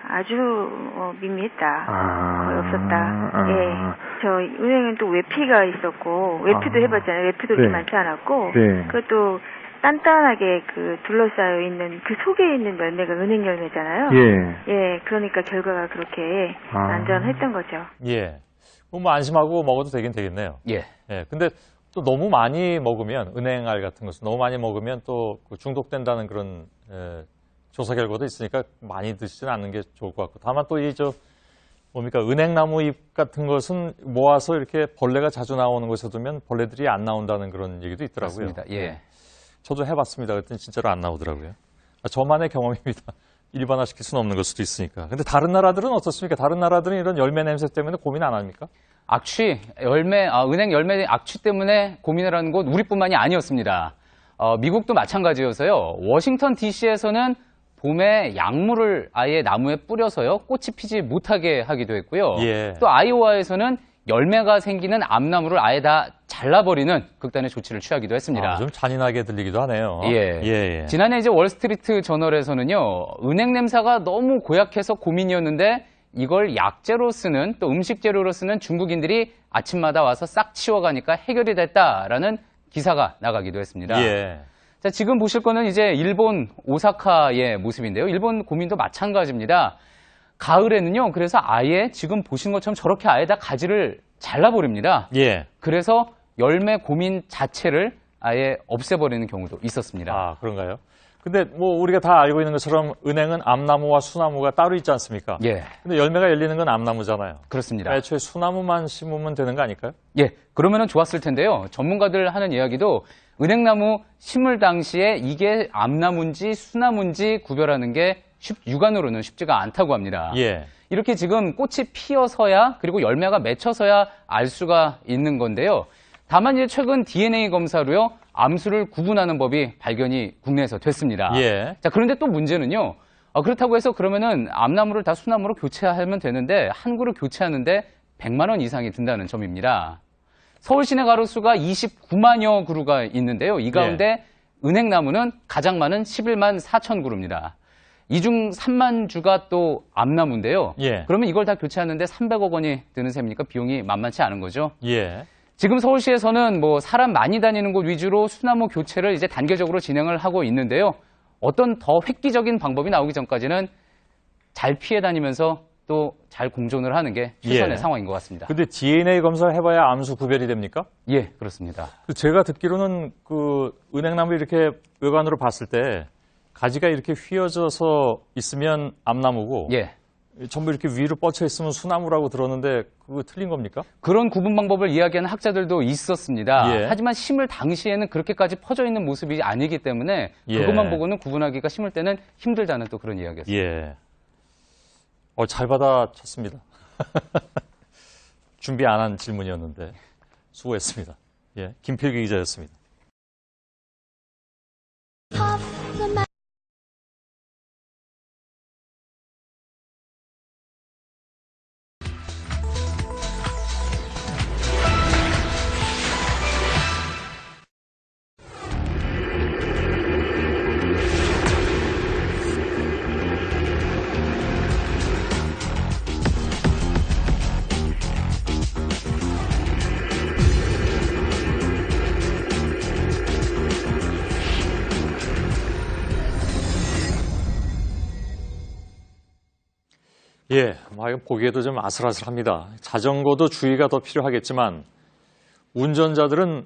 아주 밋밋했다. 거의 없었다. 예. 저 은행은 또 외피가 있었고 외피도 해봤잖아요. 외피도 그렇게 많지 않았고 그것도 단단하게 그 둘러싸여 있는 그 속에 있는 열매가 은행 열매잖아요. 예. 그러니까 결과가 그렇게 안전했던 거죠. 예. 뭐 안심하고 먹어도 되긴 되겠네요. 예. 예. 근데 또 너무 많이 먹으면 은행알 같은 것을 너무 많이 먹으면 또 중독된다는 그런 조사 결과도 있으니까 많이 드시지는 않는 게 좋을 것 같고. 다만 또 뭡니까 은행나무 잎 같은 것은 모아서 이렇게 벌레가 자주 나오는 곳에 두면 벌레들이 안 나온다는 그런 얘기도 있더라고요. 맞습니다. 예. 저도 해봤습니다. 그랬더니 진짜로 안 나오더라고요. 저만의 경험입니다. 일반화시킬 수는 없는 걸 수도 있으니까. 근데 다른 나라들은 어떻습니까? 다른 나라들은 이런 열매 냄새 때문에 고민 안 합니까? 악취, 은행 열매 악취 때문에 고민을 하는 곳 우리뿐만이 아니었습니다. 미국도 마찬가지여서요. 워싱턴 DC에서는 봄에 약물을 아예 나무에 뿌려서요. 꽃이 피지 못하게 하기도 했고요. 예. 또 아이오와에서는 열매가 생기는 암나무를 아예 다 잘라버리는 극단의 조치를 취하기도 했습니다. 좀 잔인하게 들리기도 하네요. 지난해 이제 월스트리트 저널에서는요, 은행 냄새가 너무 고약해서 고민이었는데 이걸 약재로 쓰는 또 음식 재료로 쓰는 중국인들이 아침마다 와서 싹 치워가니까 해결이 됐다라는 기사가 나가기도 했습니다. 예. 자, 지금 보실 거는 이제 일본 오사카의 모습인데요. 일본 고민도 마찬가지입니다. 가을에는요, 그래서 아예 지금 보신 것처럼 저렇게 아예 다 가지를 잘라버립니다. 예. 그래서 열매 고민 자체를 아예 없애버리는 경우도 있었습니다. 아, 그런가요? 근데 뭐 우리가 다 알고 있는 것처럼 은행은 암나무와 수나무가 따로 있지 않습니까? 예. 근데 열매가 열리는 건 암나무잖아요. 그렇습니다. 애초에 수나무만 심으면 되는 거 아닐까요? 예. 그러면은 좋았을 텐데요. 전문가들 하는 이야기도 은행나무 심을 당시에 이게 암나무인지 수나무인지 구별하는 게 육안으로는 쉽지가 않다고 합니다. 예. 이렇게 지금 꽃이 피어서야 그리고 열매가 맺혀서야 알 수가 있는 건데요. 다만 이제 최근 DNA 검사로요. 암수를 구분하는 법이 발견이 국내에서 됐습니다. 예. 자, 그런데 또 문제는요. 그렇다고 해서 그러면은 암나무를 다 수나무로 교체하면 되는데 한 그루 교체하는데 100만 원 이상이 든다는 점입니다. 서울 시내 가로수가 29만여 그루가 있는데요. 이 가운데 은행나무는 가장 많은 11만 4천 그루입니다. 이 중 3만 주가 또 암나무인데요. 예. 그러면 이걸 다 교체하는데 300억 원이 드는 셈이니까 비용이 만만치 않은 거죠. 예. 지금 서울시에서는 뭐 사람 많이 다니는 곳 위주로 수나무 교체를 이제 단계적으로 진행을 하고 있는데요. 어떤 더 획기적인 방법이 나오기 전까지는 잘 피해 다니면서 또 잘 공존을 하는 게 최선의 상황인 것 같습니다. 근데 DNA 검사를 해봐야 암수 구별이 됩니까? 예, 그렇습니다. 제가 듣기로는 그 은행나무 이렇게 외관으로 봤을 때 가지가 이렇게 휘어져서 있으면 암나무고 예. 전부 이렇게 위로 뻗쳐 있으면 수나무라고 들었는데 그거 틀린 겁니까? 그런 구분 방법을 이야기하는 학자들도 있었습니다. 예. 하지만 심을 당시에는 그렇게까지 퍼져 있는 모습이 아니기 때문에 예. 그것만 보고는 구분하기가 심을 때는 힘들다는 또 그런 이야기였습니다. 예. 잘 받아쳤습니다. 준비 안 한 질문이었는데 수고했습니다. 예. 김필기 기자였습니다. 예, 보기에도 좀 아슬아슬합니다. 자전거도 주의가 더 필요하겠지만 운전자들은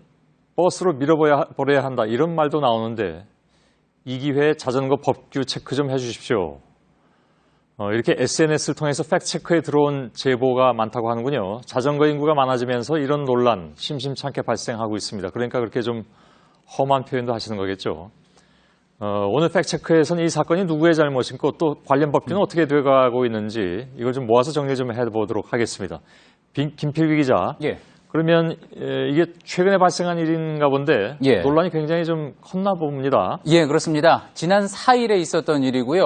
버스로 밀어버려야 한다 이런 말도 나오는데 이 기회에 자전거 법규 체크 좀 해주십시오. 이렇게 SNS를 통해서 팩트체크에 들어온 제보가 많다고 하는군요. 자전거 인구가 많아지면서 이런 논란 심심찮게 발생하고 있습니다. 그러니까 그렇게 좀 험한 표현도 하시는 거겠죠. 오늘 팩트체크에서는 이 사건이 누구의 잘못인고 또 관련 법규는 어떻게 돼가고 있는지 이걸 좀 모아서 정리 좀 해보도록 하겠습니다. 김필기 기자. 예. 그러면 이게 최근에 발생한 일인가 본데 예. 논란이 굉장히 좀 컸나 봅니다. 예, 그렇습니다. 지난 4일에 있었던 일이고요.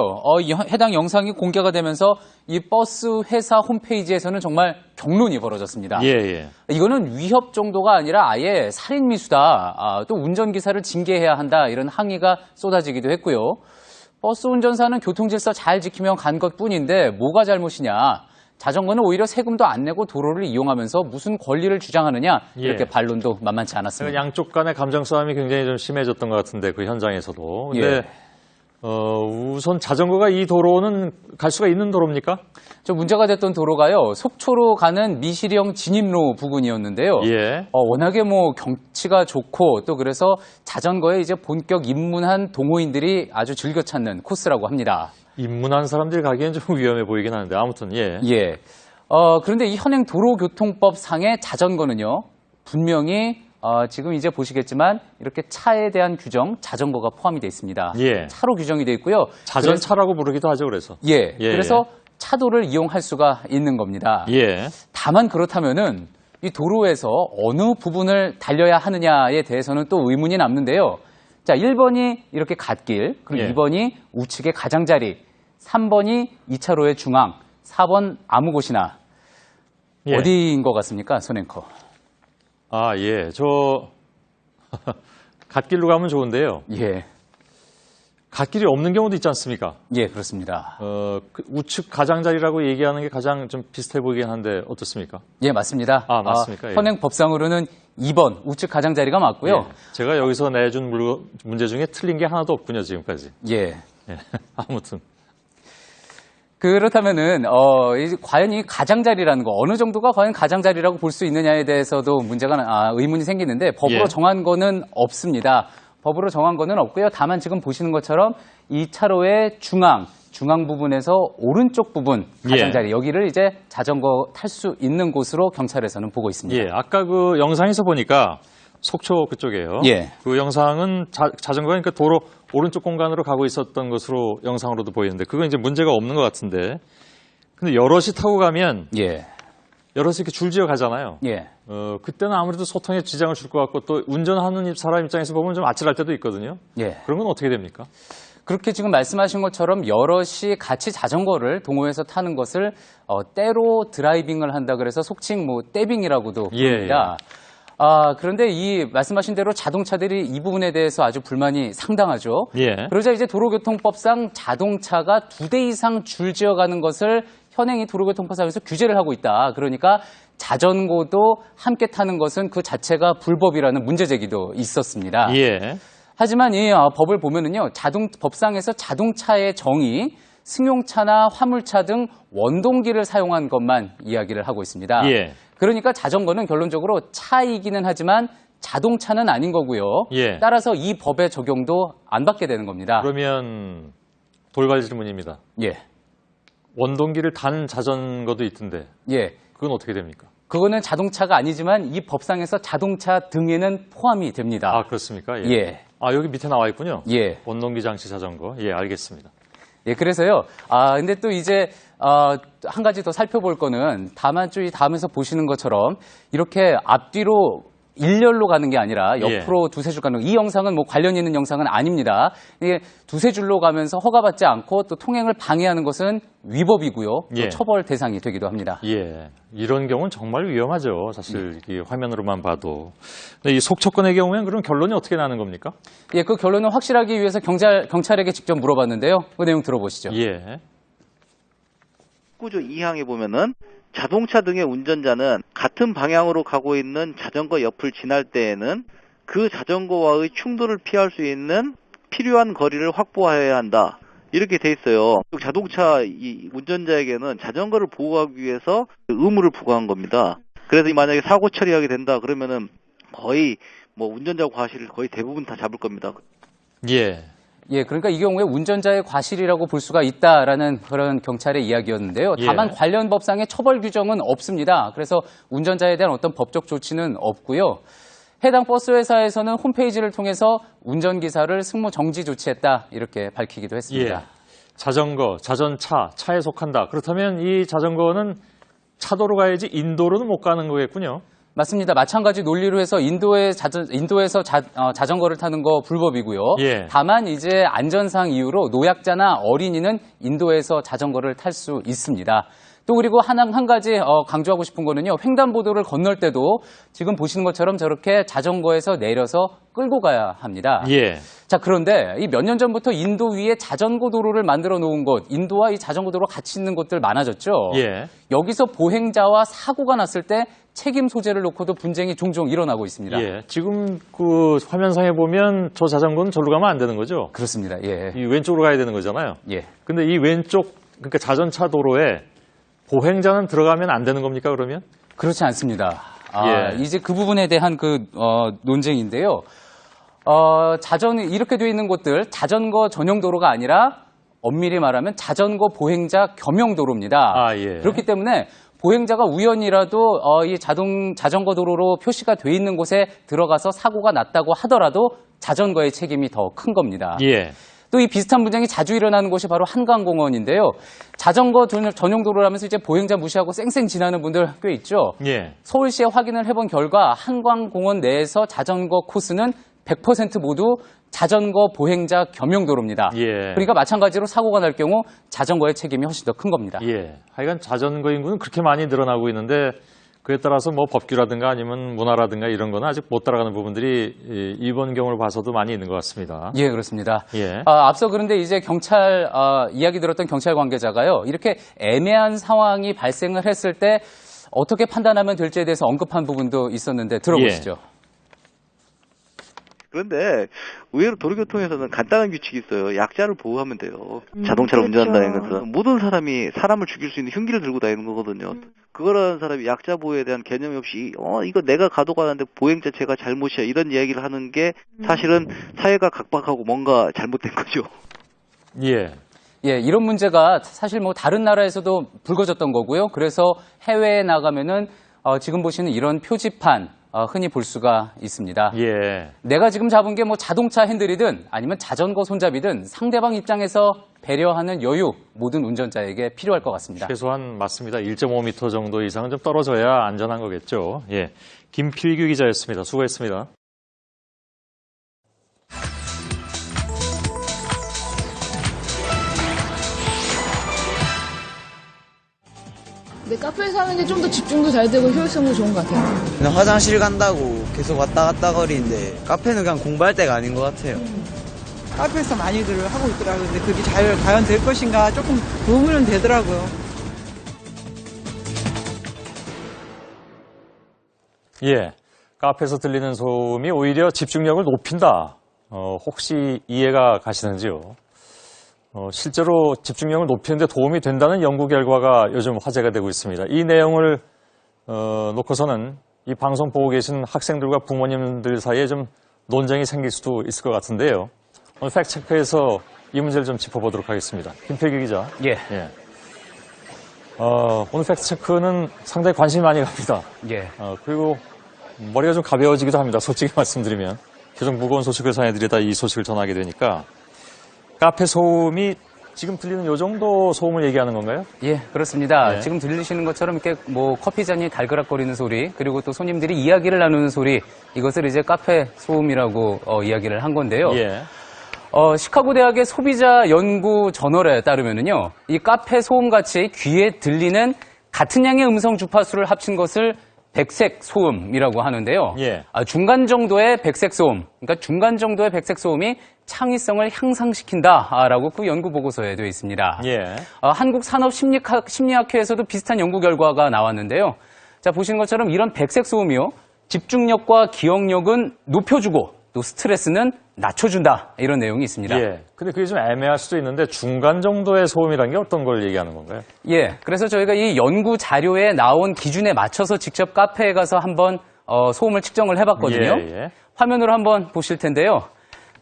해당 영상이 공개가 되면서 이 버스 회사 홈페이지에서는 정말 격론이 벌어졌습니다. 예, 예. 이거는 위협 정도가 아니라 아예 살인미수다. 또 운전기사를 징계해야 한다. 이런 항의가 쏟아지기도 했고요. 버스 운전사는 교통질서 잘 지키면 간 것뿐인데 뭐가 잘못이냐. 자전거는 오히려 세금도 안 내고 도로를 이용하면서 무슨 권리를 주장하느냐 이렇게 예. 반론도 만만치 않았습니다. 양쪽 간의 감정 싸움이 굉장히 좀 심해졌던 것 같은데 그 현장에서도. 근데 예. 우선 자전거가 이 도로는 갈 수가 있는 도로입니까? 문제가 됐던 도로가요. 속초로 가는 미시령 진입로 부근이었는데요. 예. 워낙에 경치가 좋고 또 그래서 자전거에 이제 본격 입문한 동호인들이 아주 즐겨 찾는 코스라고 합니다. 입문한 사람들이 가기엔 좀 위험해 보이긴 하는데 아무튼 예. 예. 그런데 이 현행 도로교통법 상의 자전거는요. 분명히 지금 이제 보시겠지만 이렇게 차에 대한 규정, 자전거가 포함이 되어 있습니다. 예. 차로 규정이 되어 있고요. 자전차라고 부르기도 하죠, 그래서. 예. 예. 그래서 차도를 이용할 수가 있는 겁니다. 예. 다만 그렇다면은 이 도로에서 어느 부분을 달려야 하느냐에 대해서는 또 의문이 남는데요. 자, 1번이 이렇게 갓길, 그리고 예. 2번이 우측의 가장자리, 3번이 2차로의 중앙, 4번 아무 곳이나. 예. 어디인 것 같습니까, 손앵커? 예. 갓길로 가면 좋은데요. 예. 갓길이 없는 경우도 있지 않습니까? 예, 그렇습니다. 그 우측 가장자리라고 얘기하는 게 가장 좀 비슷해 보이긴 한데 어떻습니까? 예, 맞습니다. 아, 맞습니까? 예. 현행 법상으로는 2번 우측 가장자리가 맞고요. 예. 제가 여기서 내준 문제 중에 틀린 게 하나도 없군요, 지금까지. 예. 예. 아무튼. 그렇다면은 과연 이 가장자리라는 거 어느 정도가 과연 가장자리라고 볼 수 있느냐에 대해서도 문제가 의문이 생기는데 법으로 예. 정한 거는 없습니다. 법으로 정한 거는 없고요. 다만 지금 보시는 것처럼 이 차로의 중앙 부분에서 오른쪽 부분 가장자리 여기를 이제 자전거 탈 수 있는 곳으로 경찰에서는 보고 있습니다. 예, 아까 그 영상에서 보니까 속초 그쪽이에요. 예. 그 영상은 자전거가 그러니까 도로 오른쪽 공간으로 가고 있었던 것으로 영상으로도 보이는데 그건 이제 문제가 없는 것 같은데 근데 여럿이 타고 가면 여럿이 이렇게 줄지어 가잖아요. 예. 그때는 아무래도 소통에 지장을 줄 것 같고 또 운전하는 사람 입장에서 보면 좀 아찔할 때도 있거든요. 예. 그런 건 어떻게 됩니까? 그렇게 지금 말씀하신 것처럼 여럿이 같이 자전거를 동호해서 타는 것을 때로 드라이빙을 한다 그래서 속칭 뭐 떼빙이라고도 부릅니다. 그런데 이 말씀하신 대로 자동차들이 이 부분에 대해서 아주 불만이 상당하죠. 예. 그러자 이제 도로교통법상 자동차가 2대 이상 줄지어가는 것을 현행이 도로교통법상에서 규제를 하고 있다. 그러니까 자전거도 함께 타는 것은 그 자체가 불법이라는 문제 제기도 있었습니다. 예. 하지만 이 법을 보면은요, 법상에서 자동차의 정의, 승용차나 화물차 등 원동기를 사용한 것만 이야기를 하고 있습니다. 예. 그러니까 자전거는 결론적으로 차이기는 하지만 자동차는 아닌 거고요. 예. 따라서 이 법의 적용도 안 받게 되는 겁니다. 그러면 돌발 질문입니다. 예. 원동기를 단 자전거도 있던데. 예. 그건 어떻게 됩니까? 그거는 자동차가 아니지만 이 법상에서 자동차 등에는 포함이 됩니다. 아, 그렇습니까? 예. 예. 아, 여기 밑에 나와 있군요. 예. 원동기 장치 자전거. 예, 알겠습니다. 예, 그래서요. 근데 또 이제 한 가지 더 살펴볼 거는 다만 이 다음에서 보시는 것처럼 이렇게 앞뒤로 일렬로 가는 게 아니라 옆으로 두세 줄 가는 이 영상은 뭐 관련 있는 영상은 아닙니다. 이게 두세 줄로 가면서 허가받지 않고 또 통행을 방해하는 것은 위법이고요. 또 처벌 대상이 되기도 합니다. 예. 이런 경우는 정말 위험하죠. 사실 이 화면으로만 봐도. 근데 이 속초권의 경우에는 그럼 결론이 어떻게 나는 겁니까? 예, 그 결론을 확실하기 위해서 경찰에게 직접 물어봤는데요. 그 내용 들어보시죠. 예. 19조 2항에 보면은 자동차 등의 운전자는 같은 방향으로 가고 있는 자전거 옆을 지날 때에는 그 자전거와의 충돌을 피할 수 있는 필요한 거리를 확보해야 한다. 이렇게 돼 있어요. 자동차 이 운전자에게는 자전거를 보호하기 위해서 의무를 부과한 겁니다. 그래서 만약에 사고 처리하게 된다 그러면은 거의 뭐 운전자 과실을 거의 대부분 다 잡을 겁니다. 예. 예, 그러니까 이 경우에 운전자의 과실이라고 볼 수가 있다라는 그런 경찰의 이야기였는데요. 다만 관련 법상의 처벌 규정은 없습니다. 그래서 운전자에 대한 어떤 법적 조치는 없고요. 해당 버스 회사에서는 홈페이지를 통해서 운전기사를 승무 정지 조치했다 이렇게 밝히기도 했습니다. 예. 자전거, 자전차, 차에 속한다. 그렇다면 이 자전거는 차도로 가야지 인도로는 못 가는 거겠군요. 맞습니다. 마찬가지 논리로 해서 인도에서 자전거를 타는 거 불법이고요. 예. 다만 이제 안전상 이유로 노약자나 어린이는 인도에서 자전거를 탈 수 있습니다. 또 그리고 한 가지 강조하고 싶은 거는요. 횡단보도를 건널 때도 지금 보시는 것처럼 저렇게 자전거에서 내려서 끌고 가야 합니다. 예. 자, 그런데 이 몇 년 전부터 인도 위에 자전거 도로를 만들어 놓은 곳, 인도와 이 자전거 도로 같이 있는 곳들 많아졌죠. 예. 여기서 보행자와 사고가 났을 때 책임 소재를 놓고도 분쟁이 종종 일어나고 있습니다. 예. 지금 그 화면상에 보면 저 자전거는 저로 가면 안 되는 거죠? 그렇습니다. 예. 이 왼쪽으로 가야 되는 거잖아요. 예. 근데 이 왼쪽 그러니까 자전차 도로에 보행자는 들어가면 안 되는 겁니까, 그러면? 그렇지 않습니다. 예. 이제 그 부분에 대한 논쟁인데요. 이렇게 되어 있는 곳들, 자전거 전용 도로가 아니라 엄밀히 말하면 자전거 보행자 겸용 도로입니다. 예. 그렇기 때문에 보행자가 우연이라도 이 자전거 도로로 표시가 돼 있는 곳에 들어가서 사고가 났다고 하더라도 자전거의 책임이 더 큰 겁니다. 예. 또 이 비슷한 분쟁이 자주 일어나는 곳이 바로 한강공원인데요. 자전거 전용 도로라면서 이제 보행자 무시하고 쌩쌩 지나는 분들 꽤 있죠. 예. 서울시에 확인을 해본 결과 한강공원 내에서 자전거 코스는 100% 모두 자전거 보행자 겸용 도로입니다. 예. 그러니까 마찬가지로 사고가 날 경우 자전거의 책임이 훨씬 더 큰 겁니다. 예. 하여간 자전거 인구는 그렇게 많이 늘어나고 있는데 그에 따라서 뭐 법규라든가 아니면 문화라든가 이런 거는 아직 못 따라가는 부분들이 이번 경우를 봐서도 많이 있는 것 같습니다. 예, 그렇습니다. 예. 앞서 그런데 이제 경찰 이야기 들었던 경찰 관계자가요. 이렇게 애매한 상황이 발생을 했을 때 어떻게 판단하면 될지에 대해서 언급한 부분도 있었는데 들어보시죠. 예. 그런데 의외로 도로교통에서는 간단한 규칙이 있어요. 약자를 보호하면 돼요. 자동차를 운전한다는 것은 모든 사람이 사람을 죽일 수 있는 흉기를 들고 다니는 거거든요. 그거라는 사람이 약자 보호에 대한 개념이 없이 이거 내가 가도가는데 보행 자체가 잘못이야 이런 이야기를 하는 게 사실은 사회가 각박하고 뭔가 잘못된 거죠. 예. 예, 이런 문제가 사실 뭐 다른 나라에서도 불거졌던 거고요. 그래서 해외에 나가면은 지금 보시는 이런 표지판 흔히 볼 수가 있습니다. 예. 내가 지금 잡은 게 뭐 자동차 핸들이든 아니면 자전거 손잡이든 상대방 입장에서 배려하는 여유 모든 운전자에게 필요할 것 같습니다. 최소한 맞습니다. 1.5m 정도 이상은 좀 떨어져야 안전한 거겠죠. 예. 김필규 기자였습니다. 수고했습니다. 근데 카페에서 하는 게 좀 더 집중도 잘 되고 효율성도 좋은 것 같아요. 그냥 화장실 간다고 계속 왔다 갔다 거리는데 카페는 그냥 공부할 때가 아닌 것 같아요. 카페에서 많이들 하고 있더라고요. 근데 그게 과연 될 것인가 조금 의문은 되더라고요. 예. 카페에서 들리는 소음이 오히려 집중력을 높인다. 혹시 이해가 가시는지요? 실제로 집중력을 높이는 데 도움이 된다는 연구 결과가 요즘 화제가 되고 있습니다. 이 내용을 놓고서는 이 방송 보고 계신 학생들과 부모님들 사이에 좀 논쟁이 생길 수도 있을 것 같은데요. 오늘 팩트체크에서 이 문제를 좀 짚어보도록 하겠습니다. 김필규 기자. 예. 오늘 팩트체크는 상당히 관심이 많이 갑니다. 예. 그리고 머리가 좀 가벼워지기도 합니다. 솔직히 말씀드리면. 계속 무거운 소식을 전해드리다 이 소식을 전하게 되니까. 카페 소음이 지금 들리는 요 정도 소음을 얘기하는 건가요? 예, 그렇습니다. 네. 지금 들리시는 것처럼 이렇게 뭐 커피잔이 달그락거리는 소리, 그리고 또 손님들이 이야기를 나누는 소리, 이것을 이제 카페 소음이라고 이야기를 한 건데요. 예. 시카고 대학의 소비자 연구 저널에 따르면은요, 이 카페 소음같이 귀에 들리는 같은 양의 음성 주파수를 합친 것을 백색 소음이라고 하는데요. 예. 중간 정도의 백색 소음, 그러니까 중간 정도의 백색 소음이 창의성을 향상시킨다라고 그 연구 보고서에 되어 있습니다. 예. 한국산업심리학회에서도 비슷한 연구 결과가 나왔는데요. 자, 보시는 것처럼 이런 백색 소음이요, 집중력과 기억력은 높여주고 또 스트레스는 낮춰준다, 이런 내용이 있습니다. 예. 근데 그게 좀 애매할 수도 있는데 중간 정도의 소음이라는 게 어떤 걸 얘기하는 건가요? 예. 그래서 저희가 이 연구 자료에 나온 기준에 맞춰서 직접 카페에 가서 한번 소음을 측정을 해봤거든요. 예. 화면으로 한번 보실 텐데요.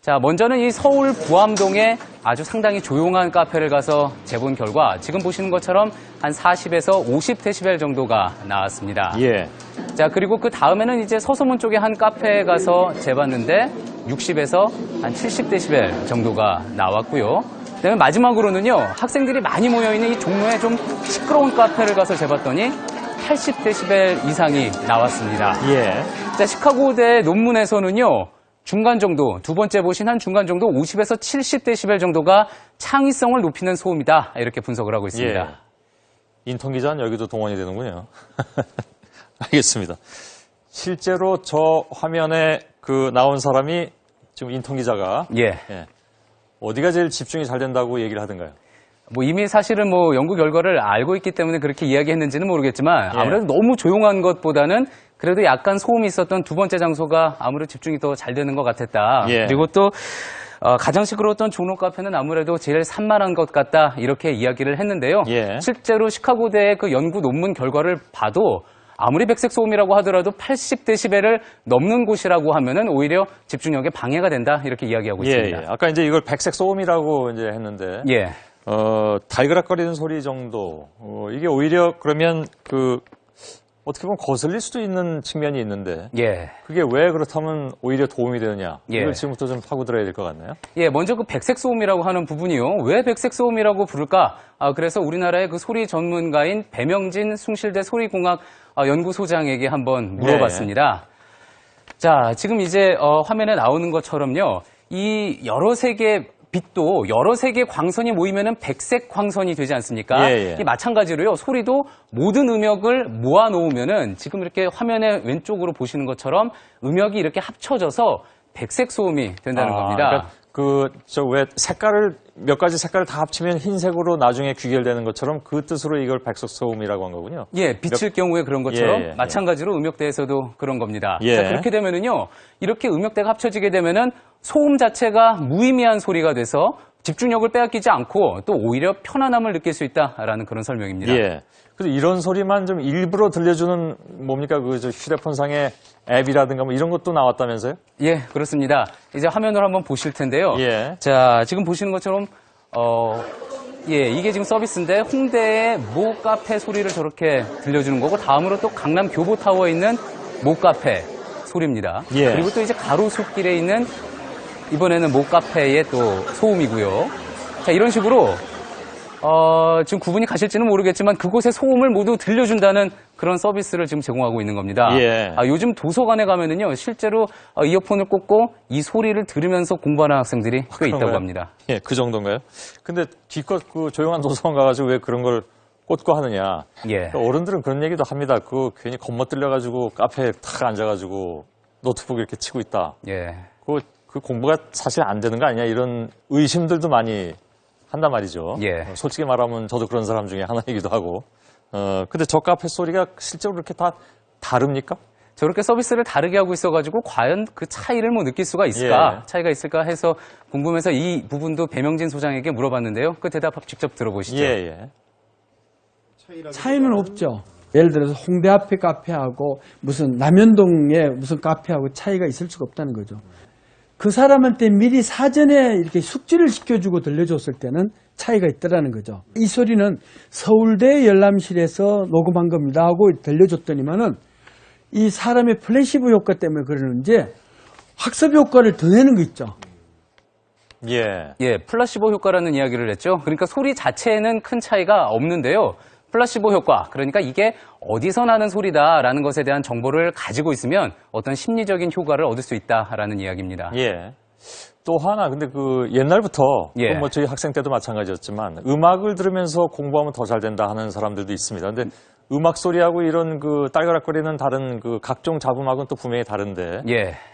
자, 먼저는 이 서울 부암동에 아주 상당히 조용한 카페를 가서 재본 결과 지금 보시는 것처럼 한 40에서 50데시벨 정도가 나왔습니다. 예. 자, 그리고 그 다음에는 이제 서소문 쪽에 한 카페에 가서 재봤는데 60에서 한 70데시벨 정도가 나왔고요. 그다음에 마지막으로는요, 학생들이 많이 모여있는 이 종로에 좀 시끄러운 카페를 가서 재봤더니 80데시벨 이상이 나왔습니다. 예. 자, 시카고대 논문에서는요, 중간 정도, 두 번째 보신 한 중간 정도 50에서 70데시벨 정도가 창의성을 높이는 소음이다, 이렇게 분석을 하고 있습니다. 예. 인턴 기자는 여기도 동원이 되는군요. 알겠습니다. 실제로 저 화면에 나온 사람이 지금 인턴 기자가 예. 어디가 제일 집중이 잘 된다고 얘기를 하던가요? 뭐 이미 사실은 뭐 연구 결과를 알고 있기 때문에 그렇게 이야기했는지는 모르겠지만 아무래도 너무 조용한 것보다는 그래도 약간 소음이 있었던 두 번째 장소가 아무래도 집중이 더 잘 되는 것 같았다. 예. 그리고 또 가장 시끄러웠던 종로 카페는 아무래도 제일 산만한 것 같다, 이렇게 이야기를 했는데요. 예. 실제로 시카고대의 그 연구 논문 결과를 봐도 아무리 백색 소음이라고 하더라도 80데시벨을 넘는 곳이라고 하면은 오히려 집중력에 방해가 된다, 이렇게 이야기하고 있습니다. 예. 아까 이제 이걸 백색 소음이라고 이제 했는데 예. 달그락거리는 소리 정도, 이게 오히려 그러면 어떻게 보면 거슬릴 수도 있는 측면이 있는데, 예. 그게 왜 그렇다면 오히려 도움이 되느냐, 예. 이걸 지금부터 좀 파고들어야 될 것 같나요? 예, 먼저 그 백색 소음이라고 하는 부분이요. 왜 백색 소음이라고 부를까? 그래서 우리나라의 그 소리 전문가인 배명진 숭실대 소리공학 연구소장에게 한번 물어봤습니다. 자, 지금 이제 화면에 나오는 것처럼요, 이 여러 색의 빛도 여러 색의 광선이 모이면은 백색 광선이 되지 않습니까? 예. 이 마찬가지로요. 소리도 모든 음역을 모아 놓으면은 지금 이렇게 화면의 왼쪽으로 보시는 것처럼 음역이 이렇게 합쳐져서 백색 소음이 된다는 겁니다. 그러니까 왜 색깔을 몇 가지 색깔을 다 합치면 흰색으로 나중에 귀결되는 것처럼 그 뜻으로 이걸 백색 소음이라고 한 거군요. 예, 빛일 경우에 그런 것처럼 마찬가지로 음역대에서도 그런 겁니다. 예. 자, 그렇게 되면은요, 이렇게 음역대가 합쳐지게 되면은 소음 자체가 무의미한 소리가 돼서 집중력을 빼앗기지 않고 또 오히려 편안함을 느낄 수 있다라는 그런 설명입니다. 예. 그래서 이런 소리만 좀 일부러 들려주는 뭡니까 저 휴대폰상의 앱이라든가 뭐 이런 것도 나왔다면서요? 예, 그렇습니다. 이제 화면으로 한번 보실 텐데요. 예. 자, 지금 보시는 것처럼 이게 지금 서비스인데 홍대의 모 카페 소리를 저렇게 들려주는 거고 다음으로 또 강남 교보타워에 있는 모 카페 소리입니다. 예. 그리고 또 이제 가로수길에 있는 이번에는 모 카페의 또 소음이고요. 자, 이런 식으로 지금 구분이 가실지는 모르겠지만 그곳의 소음을 모두 들려준다는 그런 서비스를 지금 제공하고 있는 겁니다. 예. 요즘 도서관에 가면은요, 실제로 이어폰을 꽂고 이 소리를 들으면서 공부하는 학생들이 꽤 있다고 합니다. 예, 그 정도인가요? 근데 기껏 그 조용한 도서관 가가지고 왜 그런 걸 꽂고 하느냐. 예. 그러니까 어른들은 그런 얘기도 합니다. 괜히 겁먹들려가지고 카페에 탁 앉아가지고 노트북 이렇게 치고 있다. 예. 그 공부가 사실 안 되는 거 아니냐 이런 의심들도 많이 한단 말이죠. 예. 솔직히 말하면 저도 그런 사람 중에 하나이기도 하고. 근데 저 카페 소리가 실제로 그렇게 다 다릅니까? 저렇게 서비스를 다르게 하고 있어가지고 과연 그 차이를 느낄 수가 있을까? 예. 차이가 있을까 해서 궁금해서 이 부분도 배명진 소장에게 물어봤는데요. 그 대답 직접 들어보시죠. 예. 차이는 없죠. 예를 들어서 홍대 앞에 카페하고 무슨 남현동에 무슨 카페하고 차이가 있을 수가 없다는 거죠. 그 사람한테 미리 사전에 이렇게 숙지를 시켜주고 들려줬을 때는 차이가 있더라는 거죠. 이 소리는 서울대 열람실에서 녹음한 겁니다 하고 들려줬더니만은 이 사람의 플래시브 효과 때문에 그러는지 학습 효과를 더 내는 거 있죠. 예, 플라시보 효과라는 이야기를 했죠. 그러니까 소리 자체에는 큰 차이가 없는데요. 플라시보 효과, 그러니까 이게 어디서 나는 소리다라는 것에 대한 정보를 가지고 있으면 어떤 심리적인 효과를 얻을 수 있다라는 이야기입니다. 예. 또 하나, 근데 옛날부터, 뭐 저희 학생 때도 마찬가지였지만, 음악을 들으면서 공부하면 더 잘 된다 하는 사람들도 있습니다. 근데 음악 소리하고 이런 딸그락거리는 다른 각종 잡음악은 또 분명히 다른데,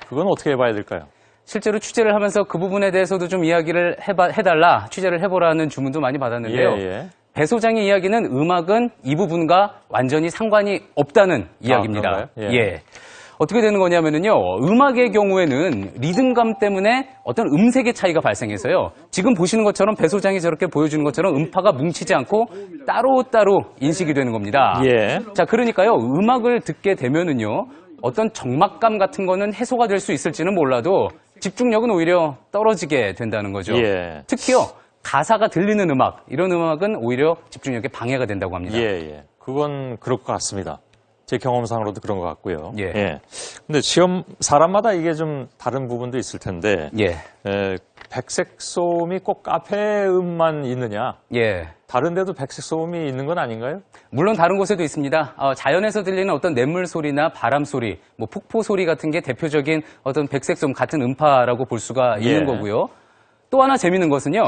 그건 어떻게 해봐야 될까요? 실제로 취재를 하면서 그 부분에 대해서도 좀 이야기를 해달라, 취재를 해보라는 주문도 많이 받았는데요. 배 소장의 이야기는 음악은 이 부분과 완전히 상관이 없다는 이야기입니다. 예. 어떻게 되는 거냐면요. 음악의 경우에는 리듬감 때문에 어떤 음색의 차이가 발생해서요. 지금 보시는 것처럼 배 소장이 저렇게 보여주는 것처럼 음파가 뭉치지 않고 따로따로 인식이 되는 겁니다. 자, 그러니까요. 음악을 듣게 되면은요. 어떤 적막감 같은 거는 해소가 될 수 있을지는 몰라도 집중력은 오히려 떨어지게 된다는 거죠. 특히요. 가사가 들리는 음악, 이런 음악은 오히려 집중력에 방해가 된다고 합니다. 그건 그럴 것 같습니다. 제 경험상으로도 그런 것 같고요. 근데 사람마다 이게 좀 다른 부분도 있을 텐데, 백색 소음이 꼭 카페 음만 있느냐? 다른 데도 백색 소음이 있는 건 아닌가요? 물론 다른 곳에도 있습니다. 자연에서 들리는 어떤 냇물 소리나 바람 소리, 폭포 소리 같은 게 대표적인 어떤 백색 소음 같은 음파라고 볼 수가 있는 거고요. 또 하나 재밌는 것은요.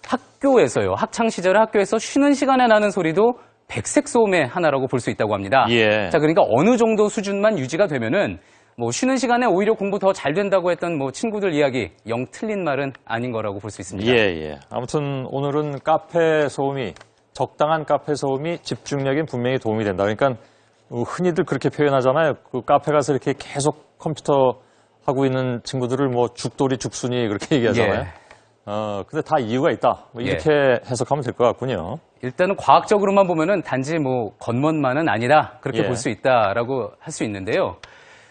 학교에서요. 학창 시절 학교에서 쉬는 시간에 나는 소리도 백색 소음의 하나라고 볼 수 있다고 합니다. 자, 그러니까 어느 정도 수준만 유지가 되면은 쉬는 시간에 오히려 공부 더 잘 된다고 했던 친구들 이야기 영 틀린 말은 아닌 거라고 볼 수 있습니다. 아무튼 오늘은 적당한 카페 소음이 집중력에 분명히 도움이 된다. 그러니까 흔히들 그렇게 표현하잖아요. 카페 가서 이렇게 계속 컴퓨터 하고 있는 친구들을 죽돌이 죽순이 그렇게 얘기하잖아요. 근데 다 이유가 있다. 이렇게 해석하면 될 것 같군요. 일단은 과학적으로만 보면은 단지 겉멋만은 아니다. 그렇게 볼 수 있다라고 할 수 있는데요.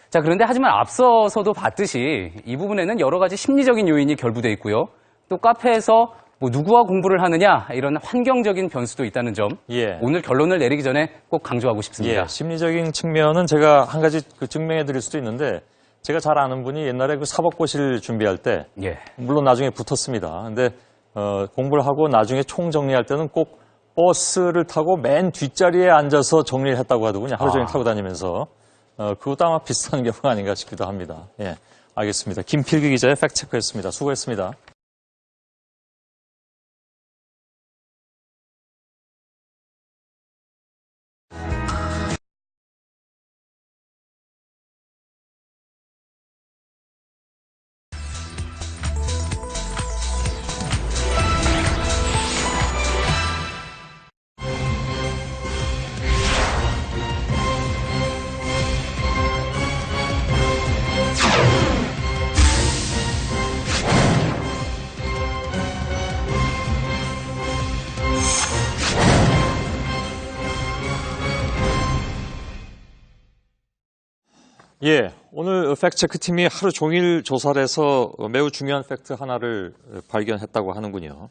자, 그런데 하지만 앞서서도 봤듯이 이 부분에는 여러 가지 심리적인 요인이 결부돼 있고요. 또 카페에서 누구와 공부를 하느냐 이런 환경적인 변수도 있다는 점. 오늘 결론을 내리기 전에 꼭 강조하고 싶습니다. 심리적인 측면은 제가 한 가지 증명해 드릴 수도 있는데 제가 잘 아는 분이 옛날에 사법고시를 준비할 때 물론 나중에 붙었습니다. 근데 공부를 하고 나중에 총 정리할 때는 꼭 버스를 타고 맨 뒷자리에 앉아서 정리를 했다고 하더군요. 하루 종일 타고 다니면서. 그것도 아마 비슷한 경우가 아닌가 싶기도 합니다. 알겠습니다. 김필규 기자의 팩트체크였습니다. 수고했습니다. 예, 오늘 팩트체크팀이 하루 종일 조사를 해서 매우 중요한 팩트 하나를 발견했다고 하는군요.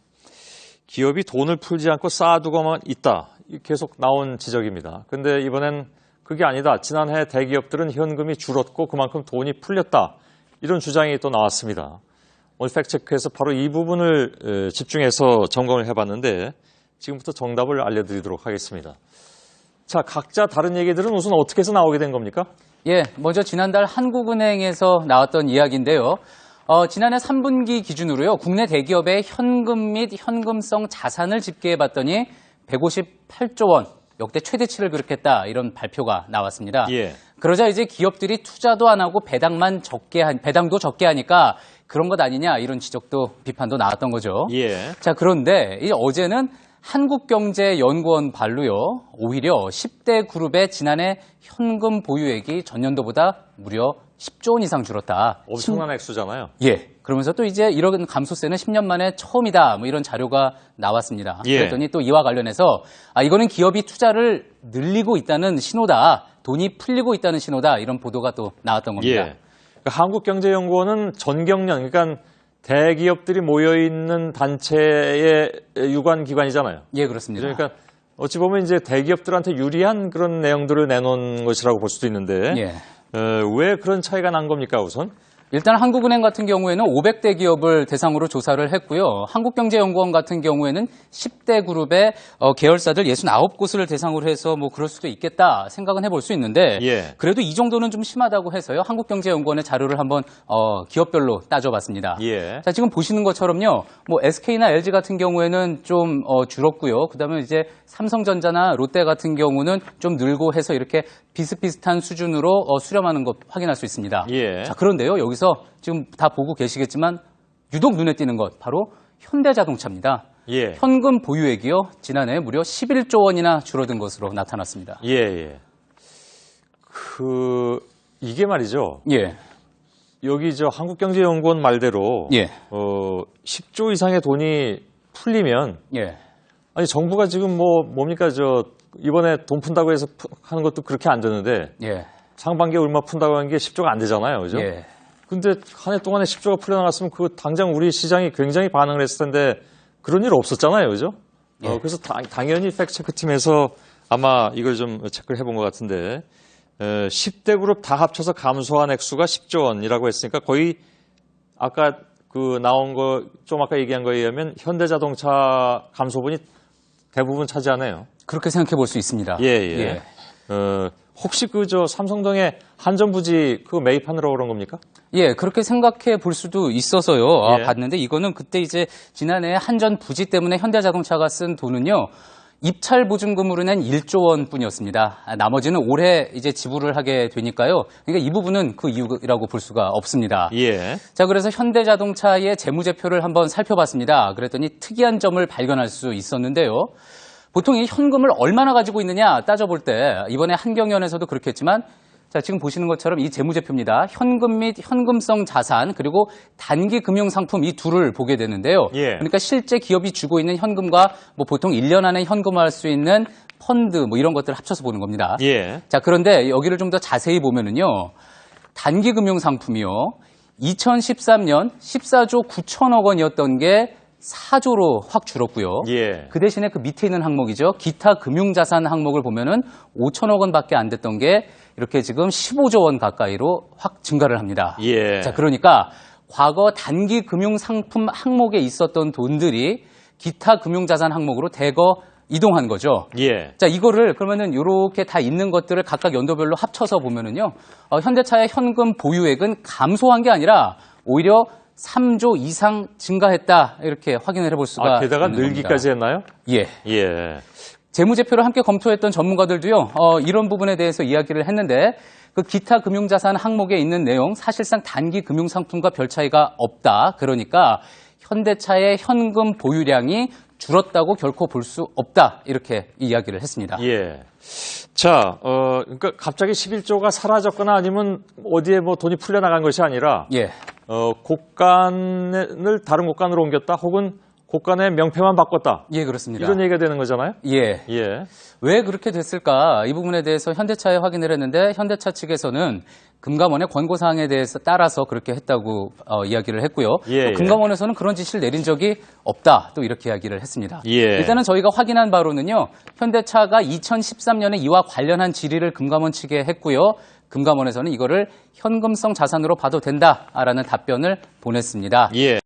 기업이 돈을 풀지 않고 쌓아두고만 있다. 계속 나온 지적입니다. 근데 이번엔 그게 아니다. 지난해 대기업들은 현금이 줄었고 그만큼 돈이 풀렸다. 이런 주장이 또 나왔습니다. 오늘 팩트체크에서 바로 이 부분을 집중해서 점검을 해봤는데 지금부터 정답을 알려드리도록 하겠습니다. 자, 각자 다른 얘기들은 우선 어떻게 해서 나오게 된 겁니까? 예, 먼저 지난달 한국은행에서 나왔던 이야기인데요. 지난해 3분기 기준으로요, 국내 대기업의 현금 및 현금성 자산을 집계해봤더니 158조 원, 역대 최대치를 기록했다, 이런 발표가 나왔습니다. 예. 그러자 이제 기업들이 투자도 안 하고 배당도 적게 하니까 그런 것 아니냐, 이런 지적도 비판도 나왔던 거죠. 예. 자, 그런데 이제 어제는 한국경제연구원 발로요, 오히려 10대 그룹의 지난해 현금 보유액이 전년도보다 무려 10조 원 이상 줄었다. 엄청난 액수잖아요. 예. 그러면서 또 이제 이런 감소세는 10년 만에 처음이다. 뭐 이런 자료가 나왔습니다. 예. 그랬더니 또 이와 관련해서 이거는 기업이 투자를 늘리고 있다는 신호다. 돈이 풀리고 있다는 신호다. 이런 보도가 또 나왔던 겁니다. 예. 그러니까 한국경제연구원은 전경련, 그러니까 대기업들이 모여있는 단체의 유관 기관이잖아요. 예, 그렇습니다. 그러니까 어찌 보면 이제 대기업들한테 유리한 그런 내용들을 내놓은 것이라고 볼 수도 있는데 예. 왜 그런 차이가 난 겁니까, 우선? 일단 한국은행 같은 경우에는 500대 기업을 대상으로 조사를 했고요. 한국경제연구원 같은 경우에는 10대 그룹의 계열사들 69곳을 대상으로 해서 뭐 그럴 수도 있겠다 생각은 해볼 수 있는데 예. 그래도 이 정도는 좀 심하다고 해서요. 한국경제연구원의 자료를 한번 기업별로 따져봤습니다. 예. 자, 지금 보시는 것처럼요. 뭐 SK나 LG 같은 경우에는 좀 줄었고요. 그다음에 이제 삼성전자나 롯데 같은 경우는 좀 늘고 해서 이렇게 비슷비슷한 수준으로 수렴하는 것 확인할 수 있습니다. 예. 자, 그런데요. 여기서 지금 다 보고 계시겠지만 유독 눈에 띄는 것 바로 현대자동차입니다. 예. 현금 보유액이요. 지난해 무려 11조 원이나 줄어든 것으로 나타났습니다. 예, 예. 이게 말이죠. 예. 여기 한국경제연구원 말대로 예. 10조 이상의 돈이 풀리면 예. 아니 정부가 지금 뭡니까 이번에 돈 푼다고 해서 하는 것도 그렇게 안 되는데 예. 상반기에 얼마 푼다고 하는 게 10조가 안 되잖아요. 그죠? 예. 근데 한 해 동안에 10조가 풀려나갔으면 당장 우리 시장이 굉장히 반응을 했을 텐데 그런 일 없었잖아요. 그죠? 예. 그래서 당연히 팩트체크팀에서 아마 이걸 좀 체크를 해본 것 같은데 10대 그룹 다 합쳐서 감소한 액수가 10조 원이라고 했으니까 거의 아까 나온 거 좀 아까 얘기한 거에 의하면 현대자동차 감소분이 대부분 차지하네요. 그렇게 생각해 볼 수 있습니다. 예, 예. 혹시 삼성동에 한전부지 그거 매입하느라고 그런 겁니까? 예, 그렇게 생각해 볼 수도 있어서요. 예. 봤는데 이거는 그때 이제 지난해 한전 부지 때문에 현대자동차가 쓴 돈은요. 입찰 보증금으로 낸 1조 원 뿐이었습니다. 나머지는 올해 이제 지불을 하게 되니까요. 그러니까 이 부분은 그 이유라고 볼 수가 없습니다. 예. 자, 그래서 현대자동차의 재무제표를 한번 살펴봤습니다. 그랬더니 특이한 점을 발견할 수 있었는데요. 보통 이 현금을 얼마나 가지고 있느냐 따져볼 때 이번에 한경연에서도 그렇게 했지만 자, 지금 보시는 것처럼 이 재무제표입니다. 현금 및 현금성 자산 그리고 단기 금융상품 이 둘을 보게 되는데요. 예. 그러니까 실제 기업이 주고 있는 현금과 보통 1년 안에 현금화할 수 있는 펀드 이런 것들을 합쳐서 보는 겁니다. 예. 자, 그런데 여기를 좀 더 자세히 보면은요. 단기 금융상품이요. 2013년 14조 9천억 원이었던 게 4조로 확 줄었고요. 예. 그 대신에 그 밑에 있는 항목이죠. 기타 금융자산 항목을 보면은 5천억 원밖에 안 됐던 게 이렇게 지금 15조 원 가까이로 확 증가를 합니다. 예. 자, 그러니까 과거 단기 금융상품 항목에 있었던 돈들이 기타 금융자산 항목으로 대거 이동한 거죠. 예. 자, 이거를 그러면은 이렇게 다 있는 것들을 각각 연도별로 합쳐서 보면은요. 현대차의 현금 보유액은 감소한 게 아니라 오히려 3조 이상 증가했다. 이렇게 확인을 해볼 수가 게다가 있는 늘기까지 겁니다. 했나요? 예. 예. 재무제표를 함께 검토했던 전문가들도요. 이런 부분에 대해서 이야기를 했는데 그 기타 금융자산 항목에 있는 내용 사실상 단기 금융상품과 별 차이가 없다. 그러니까 현대차의 현금 보유량이 줄었다고 결코 볼 수 없다. 이렇게 이야기를 했습니다. 예. 자, 그러니까 갑자기 11조가 사라졌거나 아니면 어디에 돈이 풀려나간 것이 아니라 예. 곳간을 다른 곳간으로 옮겼다 혹은 고간의 명패만 바꿨다. 예, 그렇습니다. 이런 얘기가 되는 거잖아요? 예. 예. 왜 그렇게 됐을까? 이 부분에 대해서 현대차에 확인을 했는데 현대차 측에서는 금감원의 권고사항에 대해서 따라서 그렇게 했다고 이야기를 했고요. 예, 또 금감원에서는 그런 지시를 내린 적이 없다. 또 이렇게 이야기를 했습니다. 예. 일단은 저희가 확인한 바로는요. 현대차가 2013년에 이와 관련한 질의를 금감원 측에 했고요. 금감원에서는 이거를 현금성 자산으로 봐도 된다라는 답변을 보냈습니다. 예.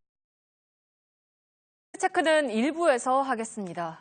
체크는 1부에서 하겠습니다.